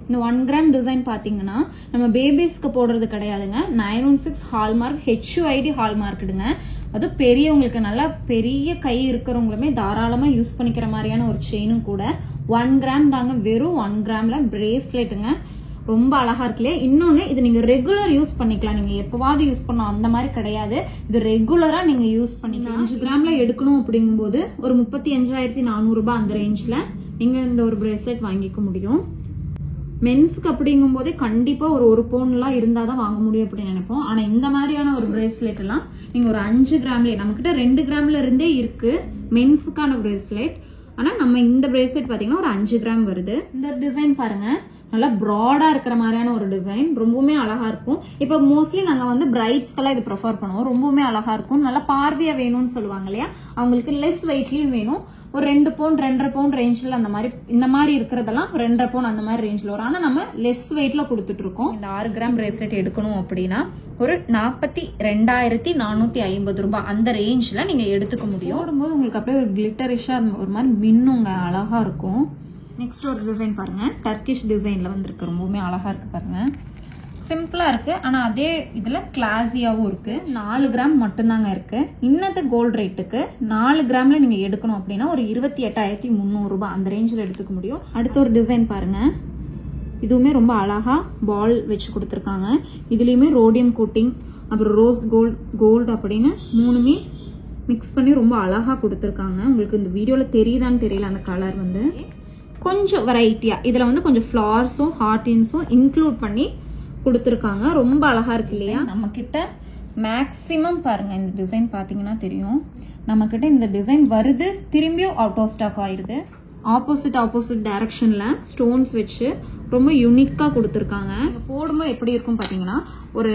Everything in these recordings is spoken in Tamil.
இந்த 1 கிராம் டிசைன் பாத்தீங்கன்னா நம்ம பேபிஸ்க்கு போடுறது கிடையாதுங்க. 916 ஹால்மார்க் HUID ஹால்மார்க்குடுங்க. அது பெரியவங்களுக்கு நல்லா பெரிய கை இருக்கிறவங்களுமே தாராளமா யூஸ் பண்ணிக்கிற மாதிரியான ஒரு செயினும் கூட. 1 கிராம் தாங்க, வெறும் 1 கிராம்ல பிரேஸ்லெட்டுங்க. ரொம்ப அழகா இருக்குல்லையா. இன்னொன்னு இது நீங்க ரெகுலர் யூஸ் பண்ணிக்கலாம். நீங்க எப்பவாவது யூஸ் பண்ணலாம் அந்த மாதிரி கிடையாது. இது ரெகுலரா நீங்க யூஸ் பண்ணிக்கலாம். 5 கிராம்ல எடுக்கணும் அப்படிங்கும் போது ஒரு 35,400 ரூபாய் அந்த ரேஞ்ச்ல நீங்க இந்த ஒரு பிரேஸ்லெட் வாங்கிக்க முடியும். மென்ஸ்க்கு அப்படிங்கும் போதே கண்டிப்பா ஒரு பவுன் எல்லாம் இருந்தாதான் வாங்க முடியும் அப்படின்னு நினைப்போம். ஆனா இந்த மாதிரியான ஒரு பிரேஸ்லெட் எல்லாம் நீங்க ஒரு 5 கிராம்லயே, நம்ம கிட்ட 2 கிராம்ல இருந்தே இருக்கு மென்ஸுக்கான பிரேஸ்லெட். ஆனா நம்ம இந்த பிரேஸ்லெட் பாத்தீங்கன்னா ஒரு 5 கிராம் வருது. இந்த டிசைன் பாருங்க, நல்லா ப்ராடா இருக்கிற மாதிரியான ஒரு டிசைன், ரொம்பவுமே அழகா இருக்கும். இப்ப மோஸ்ட்லி நாங்க வந்து பிரைட்ஸ்க்கெல்லாம் இது ப்ரிஃபர் பண்ணுவோம். ரொம்பவுமே அழகா இருக்கும். நல்லா பார்வையா வேணும்னு சொல்லுவாங்க இல்லையா, அவங்களுக்கு லெஸ் வெயிட்லயும் வேணும். ஒரு 2 பவுன் 2.5 பவுன் ரேஞ்சில் அந்த மாதிரி இந்த மாதிரி இருக்கிறதெல்லாம் 2.5 பவுன் அந்த மாதிரி ரேஞ்சில் வரும். ஆனா நம்ம லெஸ் வெயிட்ல கொடுத்துட்டு இருக்கோம். இந்த 6 கிராம் பிரேஸ்லெட் எடுக்கணும் அப்படின்னா ஒரு 42,450 ரூபாய் அந்த ரேஞ்சில் நீங்க எடுத்துக்க முடியும். போடும்போது உங்களுக்கு அப்படியே ஒரு கிளிட்டரிஷா ஒரு மாதிரி மின்னுங்க, அழகா இருக்கும். நெக்ஸ்ட் ஒரு டிசைன் பாருங்க, டர்க்கிஷ் டிசைன்ல வந்திருக்கு. ரொம்பவுமே அழகா இருக்கு பாருங்க. சிம்பிளா இருக்கு, ஆனா அதே இதுல கிளாஸியாவும் இருக்கு. 4 கிராம் மட்டும்தாங்க இருக்கு. இன்னத்து கோல்டு ரேட்டுக்கு 4 கிராம்ல நீங்க எடுக்கணும் அப்படின்னா ஒரு 28,300 ரூபாய் அந்த ரேஞ்சில் எடுத்துக்க முடியும். அடுத்த ஒரு டிசைன் பாருங்க, இதுவுமே ரொம்ப அழகா பால் வச்சு கொடுத்துருக்காங்க. இதுலயுமே ரோடியம் கோட்டிங் அப்புறம் ரோஸ் கோல்டு அப்படின்னு 3மே மிக்ஸ் பண்ணி ரொம்ப அழகா கொடுத்துருக்காங்க. உங்களுக்கு இந்த வீடியோல தெரியுதான்னு தெரியல, அந்த கலர் வந்து கொஞ்சம் வெரைட்டியா இதுல வந்து கொஞ்சம் ஃபிளவர்ஸும் ஹார்டின்ஸும் இன்க்ளூட் பண்ணி கொடுத்துருக்காங்க. ரொம்ப அழகா இருக்கு இல்லையா. நம்ம கிட்ட மேக்சிமம் பாருங்க, இந்த டிசைன் பாத்தீங்கன்னா தெரியும், நம்ம கிட்ட இந்த டிசைன் வருது, திரும்பியும் அவுட் ஆஃப் ஸ்டாக் ஆயிருது. ஆப்போசிட் டைரக்ஷன்ல ஸ்டோன்ஸ் வச்சு ரொம்ப யூனிக்கா கொடுத்துருக்காங்க. போடும்போது எப்படி இருக்கும் பாத்தீங்கன்னா ஒரு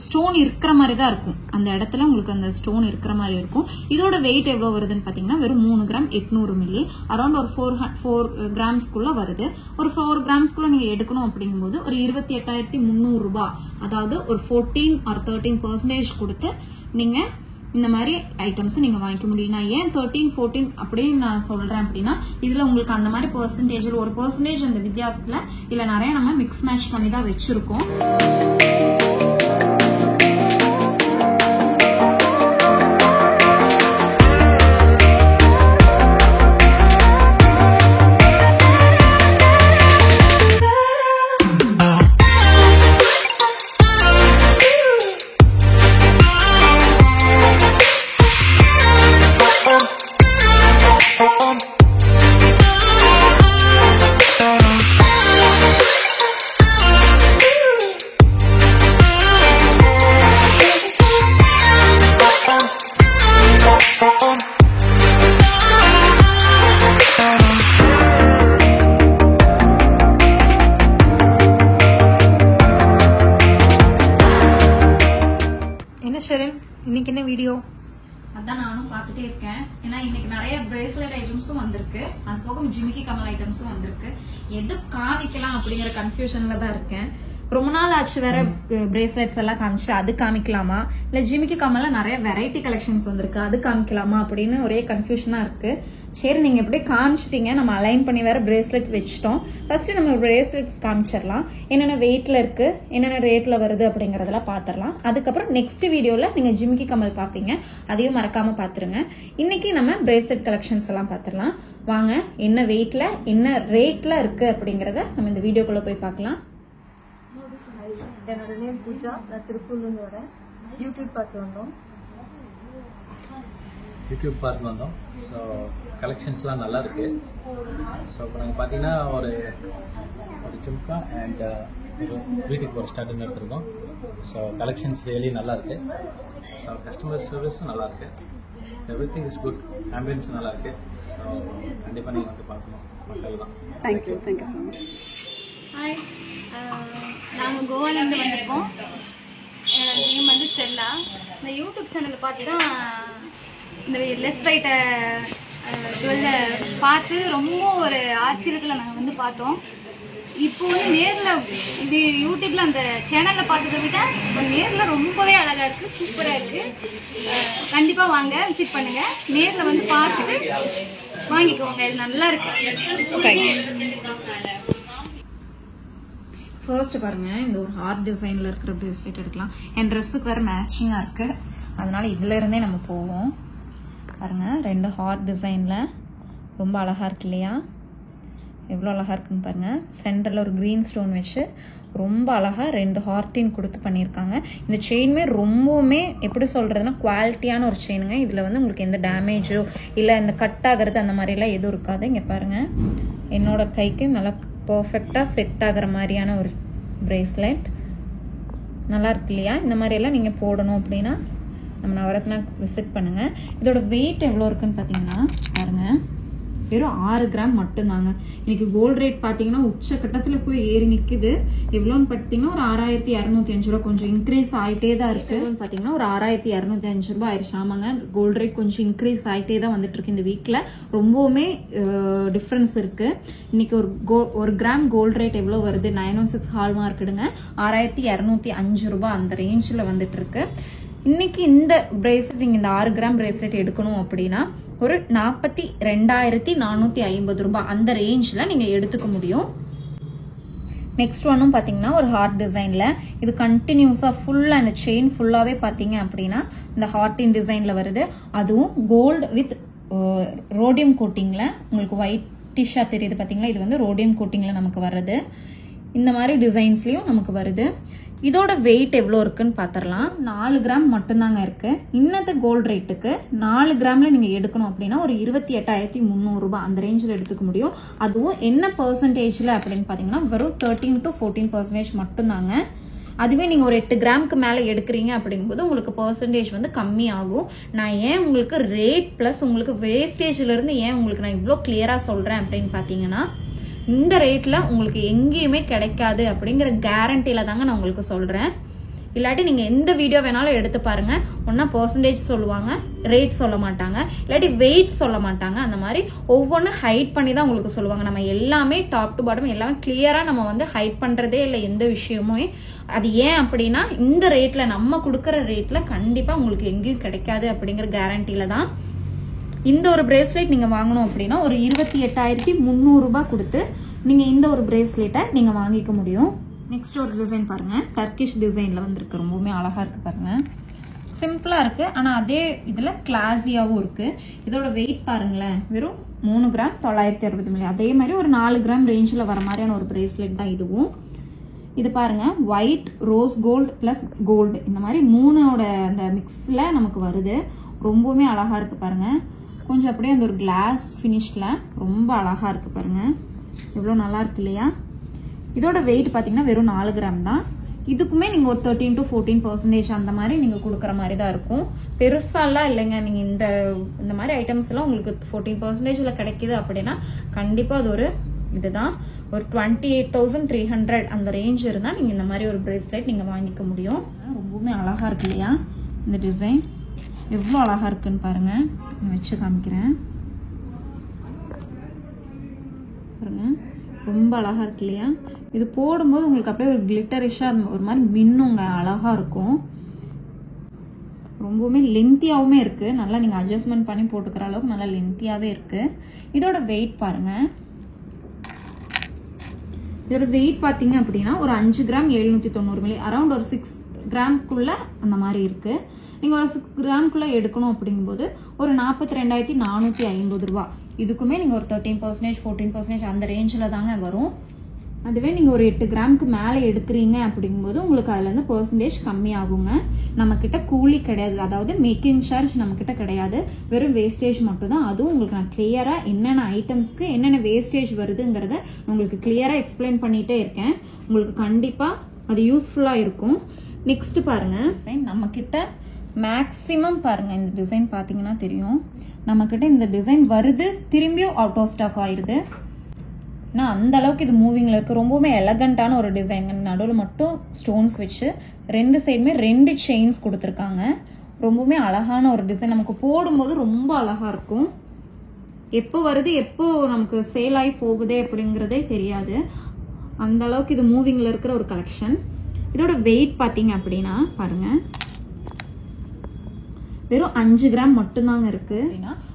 ஸ்டோன் இருக்கிற மாதிரி தான் இருக்கும். அந்த இடத்துல உங்களுக்கு அந்த ஸ்டோன் இருக்கிற மாதிரி இருக்கும். இதோட வெயிட் எவ்வளவு வருதுன்னு பாத்தீங்கன்னா வெறும் 3 கிராம் 800 மில்லி, அரௌண்ட் ஒரு 4 கிராம்ஸ்குள்ள வருது. ஒரு 4 கிராம்ஸ்குள்ள நீங்க எடுக்கணும் அப்படிங்கும்போது ஒரு 28,300 ரூபாய், அதாவது ஒரு 14 or 13% கொடுத்து நீங்க இந்த மாதிரி ஐட்டம்ஸ் நீங்க வாங்கிக்க முடியும். நான் ஏன் 13-14 அப்படின்னு நான் சொல்றேன் அப்படின்னா, இதுல உங்களுக்கு அந்த மாதிரி பெர்சன்டேஜ் 1% அந்த வித்தியாசத்துல இதுல நிறைய நம்ம மிக்ஸ் மேட்ச் பண்ணி தான் வச்சிருக்கோம். இன்னைக்கு என்ன வீடியோ அதான் நானும் பார்த்துட்டே இருக்கேன். ஏன்னா இன்னைக்கு நிறைய பிரேஸ்லெட் ஐட்டம்ஸும் வந்திருக்கு, அது போக ஜிமிக்கி கமல் ஐட்டம்ஸும் வந்திருக்கு. எது காமிக்கலாம் அப்படிங்கிற கன்ஃபியூஷன்ல தான் இருக்கேன். ரொம்ப நாள் ஆச்சு வேற பிரேஸ்லெட்ஸ் எல்லாம் காமிச்சு, அது காமிக்கலாமா இல்ல ஜிமிக்கி கமல்ல நிறைய வெரைட்டி கலெக்ஷன்ஸ் வந்திருக்கு, அது காமிக்கலாமா அப்படின்னு ஒரே கன்ஃபியூஷனா இருக்கு. சரி, நீங்க எப்படி காமிச்சிட்டீங்க, நம்ம அலைன் பண்ணி வேற பிரேஸ்லெட் வச்சுட்டோம். ஃபர்ஸ்ட் நம்ம பிரேஸ்லெட்ஸ் காமிச்சிடலாம், என்னென்ன வெயிட்ல இருக்கு, என்னென்ன ரேட்ல வருது அப்படிங்கறதெல்லாம் பாத்திரலாம். அதுக்கப்புறம் நெக்ஸ்ட் வீடியோல நீங்க ஜிமிக்கி கமல் பாப்பீங்க, அதையும் மறக்காம பாத்துருங்க. இன்னைக்கு நம்ம பிரேஸ்லெட் கலெக்ஷன்ஸ் எல்லாம் பாத்திரலாம். வாங்க, என்ன வெயிட்ல என்ன ரேட்ல இருக்கு அப்படிங்கறத நம்ம இந்த வீடியோக்குள்ள போய் பார்க்கலாம். என்னோட நேம் பூஜா, நான் திருப்பூர்லேருந்து வரேன். யூடியூப் பார்த்து வந்தோம். ஸோ கலெக்ஷன்ஸ்லாம் நல்லா இருக்கு. ஸோ இப்போ நாங்கள் பார்த்தீங்கன்னா ஒரு ஜும்கா அண்ட் வீட்டுக்கு ஒரு ஸ்டார்டிங் எடுத்துருக்கோம். ஸோ கலெக்ஷன்ஸ் ரியலி நல்லா இருக்கு. ஸோ கஸ்டமர் சர்வீஸும் நல்லா இருக்கு. So everything is good, ambience நல்லா இருக்கு. ஸோ கண்டிப்பாக நீங்கள் வந்து பார்க்கணும், மக்கள் தான். Thank you so much. ஹாய், நாங்கள் கோவாலேருந்து வந்திருக்கோம். என்னோட நேம் வந்து ஸ்டெல்லா. இந்த யூடியூப் சேனலில் பார்த்து தான் இந்த லெஸ் வெயிட்டை பார்த்து ரொம்ப ஒரு ஆச்சரியத்தில் நாங்கள் வந்து பார்த்தோம். இப்போ வந்து நேரில் இது யூடியூப்பில் அந்த சேனலில் பார்த்ததை விட நேரில் ரொம்பவே அழகாக இருக்குது, சூப்பராக இருக்குது. கண்டிப்பாக வாங்க, விசிட் பண்ணுங்கள், நேரில் வந்து பார்த்துட்டு வாங்கிக்கோங்க, இது நல்லா இருக்குது. தேங்க்யூ. ஃபர்ஸ்ட் பாருங்க, இந்த ஒரு ஹார்ட் டிசைன்ல இருக்கிற பிரேஸ்லெட் எடுக்கலாம். என் ட்ரெஸ்ஸுக்கு வேற மேட்சிங்கா இருக்கு, அதனால இதுல இருந்தே நம்ம போவோம். பாருங்க, 2 ஹார்ட் டிசைன்ல ரொம்ப அழகா இருக்கு இல்லையா? எவ்வளோ அழகா இருக்குன்னு பாருங்க. சென்டர்ல ஒரு கிரீன் ஸ்டோன் வச்சு ரொம்ப அழகா 2 ஹார்டின் கொடுத்து பண்ணியிருக்காங்க. இந்த செயினுமே ரொம்பவுமே எப்படி சொல்றதுன்னா குவாலிட்டியான ஒரு செயினுங்க. இதுல வந்து உங்களுக்கு எந்த டேமேஜோ இல்லை இந்த கட் ஆகிறது அந்த மாதிரிலாம் எதுவும் இருக்காது. இங்கே பாருங்க, என்னோட கைக்கு நல்லா பர்ஃபெக்டாக செட் ஆகிற மாதிரியான ஒரு பிரேஸ்லெட் நல்லா இருக்கு இல்லையா? இந்த மாதிரியெல்லாம் நீங்கள் போடணும் அப்படின்னா நம்ம நவரத்னா விசிட் பண்ணுங்க. இதோட வெயிட் எவ்வளோ இருக்குன்னு பார்த்தீங்கன்னா பாருங்க, வெறும் 6 கிராம் மட்டும்தாங்க. இன்னைக்கு கோல்டு ரேட் பார்த்தீங்கன்னா உச்சக்கட்டத்தில் போய் ஏறி நிற்குது. எவ்வளோன்னு பார்த்தீங்கன்னா ஒரு 6205 ரூபா, கொஞ்சம் இன்க்ரீஸ் ஆகிட்டே தான் இருக்கு. பார்த்தீங்கன்னா ஒரு 6205 ரூபாய் ஆயிடுச்சு. ஆமாங்க, கோல்டு ரேட் கொஞ்சம் இன்க்ரீஸ் ஆகிட்டே தான் வந்துட்டு இருக்கு. இந்த வீக்கில் ரொம்பவுமே டிஃப்ரென்ஸ் இருக்கு. இன்னைக்கு ஒரு கிராம் கோல்டு ரேட் எவ்வளோ வருது? 916 ஹால்மார்க்குடுங்க, 6205 ரூபாய் அந்த ரேஞ்சில் வந்துட்டு இருக்கு. இன்னைக்கு இந்த பிரேஸ்லெட் நீங்க இந்த 6 கிராம் பிரேஸ்லெட் எடுக்கணும் அப்படின்னா ஒரு 42,450 ரூபாய் அந்த ரேஞ்சில் நீங்க எடுத்துக்க முடியும். நெக்ஸ்ட் ஒன்னும் பாத்தீங்கன்னா ஒரு ஹார்ட் டிசைன்ல, இது கண்டினியூஸா ஃபுல்லா இந்த செயின் ஃபுல்லாவே பாத்தீங்க அப்படின்னா இந்த ஹார்ட்டின் டிசைன்ல வருது. அதுவும் கோல்டு வித் ரோடியம் கோட்டிங்ல உங்களுக்கு ஒயிட் டிஷ்ஷா தெரியுது பாத்தீங்களா? இது வந்து ரோடியம் கோட்டிங்ல நமக்கு வருது. இந்த மாதிரி டிசைன்ஸ்லயும் நமக்கு வருது. இதோட வெயிட் எவ்வளோ இருக்குன்னு பார்த்துடலாம். 4 கிராம் மட்டும்தாங்க இருக்கு. இன்னத்து கோல்டு ரேட்டுக்கு 4 கிராம்ல நீங்க எடுக்கணும் அப்படின்னா ஒரு 28,300 ரூபாய் அந்த ரேஞ்சில் எடுத்துக்க முடியும். அதுவும் என்ன பெர்சன்டேஜ்ல அப்படின்னு பார்த்தீங்கன்னா வெறும் 13 to 14% மட்டும்தாங்க. அதுவே நீங்க ஒரு 8 கிராமுக்கு மேல எடுக்கிறீங்க அப்படிங்கும்போது உங்களுக்கு பெர்சன்டேஜ் வந்து கம்மி ஆகும். நான் ஏன் உங்களுக்கு ரேட் பிளஸ் உங்களுக்கு வேஸ்டேஜ்ல இருந்து ஏன் உங்களுக்கு நான் இவ்வளோ கிளியரா சொல்றேன் அப்படின்னு பார்த்தீங்கன்னா, இந்த ரேட்ல உங்களுக்கு எங்கேயுமே கிடைக்காது அப்படிங்கிற கேரண்டில தாங்க நான் உங்களுக்கு சொல்றேன். இல்லாட்டி நீங்க எந்த வீடியோ வேணாலும் எடுத்து பாருங்க, ஒன்னா பெர்சன்டேஜ் சொல்லுவாங்க, ரேட் சொல்ல மாட்டாங்க, இல்லாட்டி வெயிட் சொல்ல மாட்டாங்க. அந்த மாதிரி ஒவ்வொன்றும் ஹைட் பண்ணி தான் உங்களுக்கு சொல்லுவாங்க. நம்ம எல்லாமே டாப் டு பாட்டம் எல்லாமே கிளியரா நம்ம வந்து ஹைட் பண்றதே இல்லை எந்த விஷயமுமே. அது ஏன் அப்படின்னா இந்த ரேட்ல நம்ம கொடுக்கற ரேட்ல கண்டிப்பா உங்களுக்கு எங்கேயும் கிடைக்காது அப்படிங்கிற கேரண்டில தான். இந்த ஒரு பிரேஸ்லெட் நீங்க வாங்கணும் அப்படின்னா ஒரு 28,300 ரூபாய் கொடுத்து நீங்க இந்த ஒரு பிரேஸ்லெட்டை நீங்க வாங்கிக்க முடியும். நெக்ஸ்ட் ஒரு டிசைன் பாருங்க, டர்க்கிஷ் டிசைன்ல வந்திருக்கு. ரொம்பவுமே அழகா இருக்கு பாருங்க. சிம்பிளா இருக்கு, ஆனா அதே இதுல கிளாஸியாவும் இருக்கு. இதோட வெயிட் பாருங்களேன், வெறும் 3 கிராம் 960 மில்லி. அதே மாதிரி ஒரு 4 கிராம் ரேஞ்சில் வர மாதிரியான ஒரு பிரேஸ்லெட் தான் இதுவும். இது பாருங்க, white rose gold plus gold இந்த மாதிரி 3ஓட அந்த மிக்ஸ்ல நமக்கு வருது. ரொம்பவுமே அழகா இருக்கு பாருங்க. கொஞ்சம் அப்படியே அந்த ஒரு கிளாஸ் ஃபினிஷ்ல ரொம்ப அழகா இருக்கு பாருங்க. எவ்வளோ நல்லா இருக்கு இல்லையா? இதோட வெயிட் பார்த்தீங்கன்னா வெறும் 4 கிராம் தான். இதுக்குமே நீங்க ஒரு 13 to 14% அந்த மாதிரி நீங்க கொடுக்குற மாதிரி தான் இருக்கும். பெருசாலாம் இல்லைங்க. நீங்க இந்த மாதிரி ஐட்டம்ஸ் எல்லாம் உங்களுக்கு 14% கிடைக்குது அப்படின்னா கண்டிப்பா அது ஒரு இதுதான். ஒரு 28,300 அந்த ரேஞ்ச் இருந்தா நீங்க இந்த மாதிரி ஒரு பிரேஸ்லெட் நீங்க வாங்கிக்க முடியும். ரொம்பவுமே அழகா இருக்கு இல்லையா? இந்த டிசைன் எவ்வளோ அழகா இருக்குன்னு பாருங்க. நான் வச்சு காமிக்கிறேன் பாருங்க. ரொம்ப அழகா இருக்கு இல்லையா? இது போடும்போது உங்களுக்கு அப்படியே ஒரு கிளிட்டரிஷா ஒரு மாதிரி மின்னுங்க, அழகா இருக்கும். ரொம்பவுமே லென்த்தியாவுமே இருக்கு. நல்லா நீங்க அட்ஜஸ்ட்மெண்ட் பண்ணி போட்டுக்கிற அளவுக்கு நல்லா லென்த்தியாவே இருக்கு. இதோட வெயிட் பாருங்க. இதோட வெயிட் பாத்தீங்க அப்படின்னா ஒரு 5 கிராம் 790 மில்லி, அரௌண்ட் ஒரு 6 கிராம்குள்ள அந்த மாதிரி இருக்கு. நீங்க ஒரு 6 கிராம்குள்ள எடுக்கணும் அப்படிங்கும்போது ஒரு 42,450 ரூபாய். இதுக்குமே நீங்க ஒரு 13% 14% அந்த ரேஞ்சில தாங்க வரும். அதுவே நீங்க ஒரு 8 கிராமுக்கு மேல எடுக்கிறீங்க அப்படிங்கும்போது உங்களுக்கு அதுல இருந்து பெர்சன்டேஜ் கம்மி ஆகுங்க. நம்ம கிட்ட கூலி கிடையாது, அதாவது மேக்கிங் சார்ஜ் நம்ம கிட்ட கிடையாது, வெறும் வேஸ்டேஜ் மட்டும் தான். அதுவும் உங்களுக்கு நான் கிளியரா என்னென்ன ஐட்டம்ஸ்க்கு என்னென்ன வேஸ்டேஜ் வருதுங்கிறத உங்களுக்கு கிளியரா எக்ஸ்பிளைன் பண்ணிட்டே இருக்கேன். உங்களுக்கு கண்டிப்பா அது யூஸ்ஃபுல்லா இருக்கும். நெக்ஸ்ட் பாருங்க, நம்ம கிட்ட மேக்ஸிமம் பாருங்க, இந்த டிசைன் பாத்தீங்கன்னா தெரியும், நம்ம கிட்ட இந்த டிசைன் வருது, திரும்பியும் அவுட் ஆஃப் ஸ்டாக் ஆயிருது. அந்த அளவுக்கு இது மூவிங்ல இருக்கு. ரொம்பவுமே எலகண்டான ஒரு டிசைன். நடுவில் மட்டும் ஸ்டோன்ஸ் வச்சு 2 சைடுமே 2 செயின்ஸ் கொடுத்துருக்காங்க. ரொம்பவுமே அழகான ஒரு டிசைன். நமக்கு போடும்போது ரொம்ப அழகா இருக்கும். எப்போ வருது எப்போ நமக்கு சேல் ஆகி போகுதே அப்படிங்கிறதே தெரியாது. அந்த அளவுக்கு இது மூவிங்ல இருக்கிற ஒரு கலெக்ஷன். இதோட வெயிட் பாத்தீங்க அப்படின்னா பாருங்க, வெறும் 5 கிராம் மட்டும்தாங்க இருக்கு.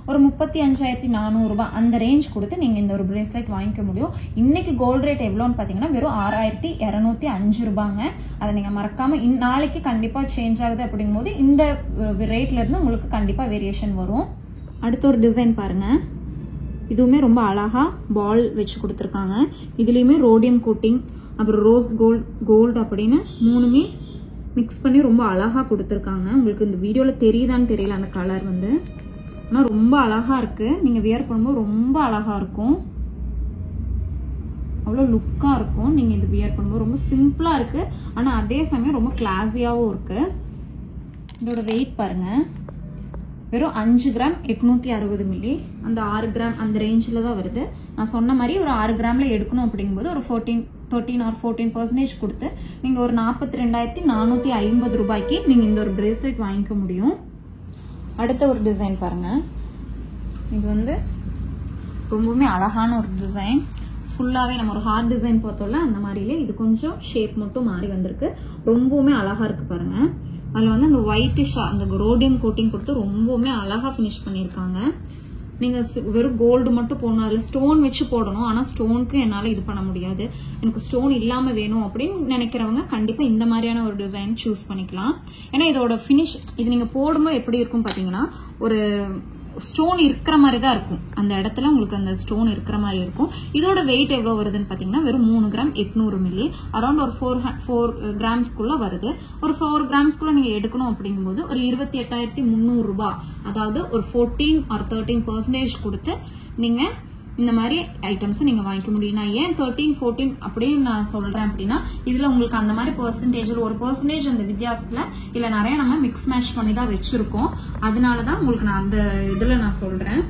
ஒரு 35,400 ரூபாய் அந்த ரேஞ்ச் கொடுத்து நீங்க இந்த ஒரு பிரேஸ்லெட் வாங்கிக்க முடியும். இன்னைக்கு கோல்ட் ரேட் எவ்வளோன்னு பாத்தீங்கன்னா வெறும் 6,205 ரூபாங்க. அதை நீங்க மறக்காம நாளைக்கு கண்டிப்பா சேஞ்ச் ஆகுது அப்படிங்கும்போது இந்த ரேட்ல இருந்து உங்களுக்கு கண்டிப்பா வேரியேஷன் வரும். அடுத்த ஒரு டிசைன் பாருங்க. இதுவுமே ரொம்ப அழகா பால் வச்சு கொடுத்துருக்காங்க. இதுலயுமே ரோடியம் கோட்டிங் அப்புறம் ரோஸ் கோல்டு அப்படின்னு மூணுமே மிக்ஸ் பண்ணி ரொம்ப அழகா கொடுத்துருக்காங்க. உங்களுக்கு இந்த வீடியோல தெரியுதான்னு தெரியல அந்த கலர் வந்து, ஆனா ரொம்ப அழகா இருக்கு. நீங்க வியர் பண்ணும்போது ரொம்ப அழகா இருக்கும், அவ்வளோ லுக்கா இருக்கும். நீங்க இது வியர் பண்ணும்போது ரொம்ப சிம்பிளா இருக்கு, ஆனா அதே சமயம் ரொம்ப கிளாஸியாவும் இருக்கு. இதோட வெயிட் பாருங்க, வெறும் 5 கிராம் 860 மில்லி. அந்த 6 கிராம் அந்த ரேஞ்சில் தான் வருது. நான் சொன்ன மாதிரி ஒரு 6 கிராம்ல எடுக்கணும் அப்படிங்கும்போது ஒரு 13% கொடுத்து நீங்க ஒரு 42,450 ரூபாய்க்கு நீங்க இந்த ஒரு பிரேஸ்லெட் வாங்கிக்க முடியும். அடுத்த ஒரு டிசைன் பாருங்க. இது வந்து ரொம்பவுமே அழகான ஒரு டிசைன். ஃபுல்லாவே நம்ம ஒரு ஹார்ட் டிசைன் பார்த்தோம்ல அந்த மாதிரிலே இது கொஞ்சம் ஷேப் மட்டும் மாறி வந்திருக்கு. ரொம்பவுமே அழகா இருக்கு பாருங்க. அதுல வந்து அந்த ஒயிட்டிஷா அந்த ரோடியம் கோட்டிங் கொடுத்து ரொம்பவுமே அழகா ஃபினிஷ் பண்ணிருக்காங்க. நீங்க வெறும் கோல்டு மட்டும் போடணும், அதுல ஸ்டோன் வச்சு போடணும். ஆனா ஸ்டோனுக்கு என்னால இது பண்ண முடியாது, எனக்கு ஸ்டோன் இல்லாம வேணும் அப்படின்னு நினைக்கிறவங்க கண்டிப்பா இந்த மாதிரியான ஒரு டிசைன் சூஸ் பண்ணிக்கலாம். ஏன்னா இதோட பினிஷ் இது நீங்க போடும்போது எப்படி இருக்கும் பாத்தீங்கன்னா ஒரு ஸ்டோன் இருக்கிற மாதிரி தான் இருக்கும். அந்த இடத்துல உங்களுக்கு அந்த ஸ்டோன் இருக்கிற மாதிரி இருக்கும். இதோட வெயிட் எவ்வளவு வருதுன்னு பாத்தீங்கன்னா வெறும் 3 கிராம் 800 மில்லி. அரௌண்ட் ஒரு 4 கிராம்ஸ்குள்ள வருது. ஒரு 4 கிராம்ஸ்குள்ள நீங்க எடுக்கணும் அப்படிங்கும்போது ஒரு 28,300 ரூபாய், அதாவது ஒரு 14 or 13% கொடுத்து நீங்க இந்த மாதிரி ஐட்டம்ஸ் நீங்க வாங்கிக்க முடியும். நான் ஏன் 13-14 அப்படின்னு நான் சொல்றேன் அப்படின்னா இதுல உங்களுக்கு அந்த மாதிரி பெர்சன்டேஜ் ஒரு பெர்சன்டேஜ் அந்த வித்தியாசத்துல இல்ல நிறைய நம்ம மிக்ஸ் மேட்ச் பண்ணி தான் வச்சிருக்கோம். அதனாலதான் உங்களுக்கு நான் அந்த இதுல நான் சொல்றேன்.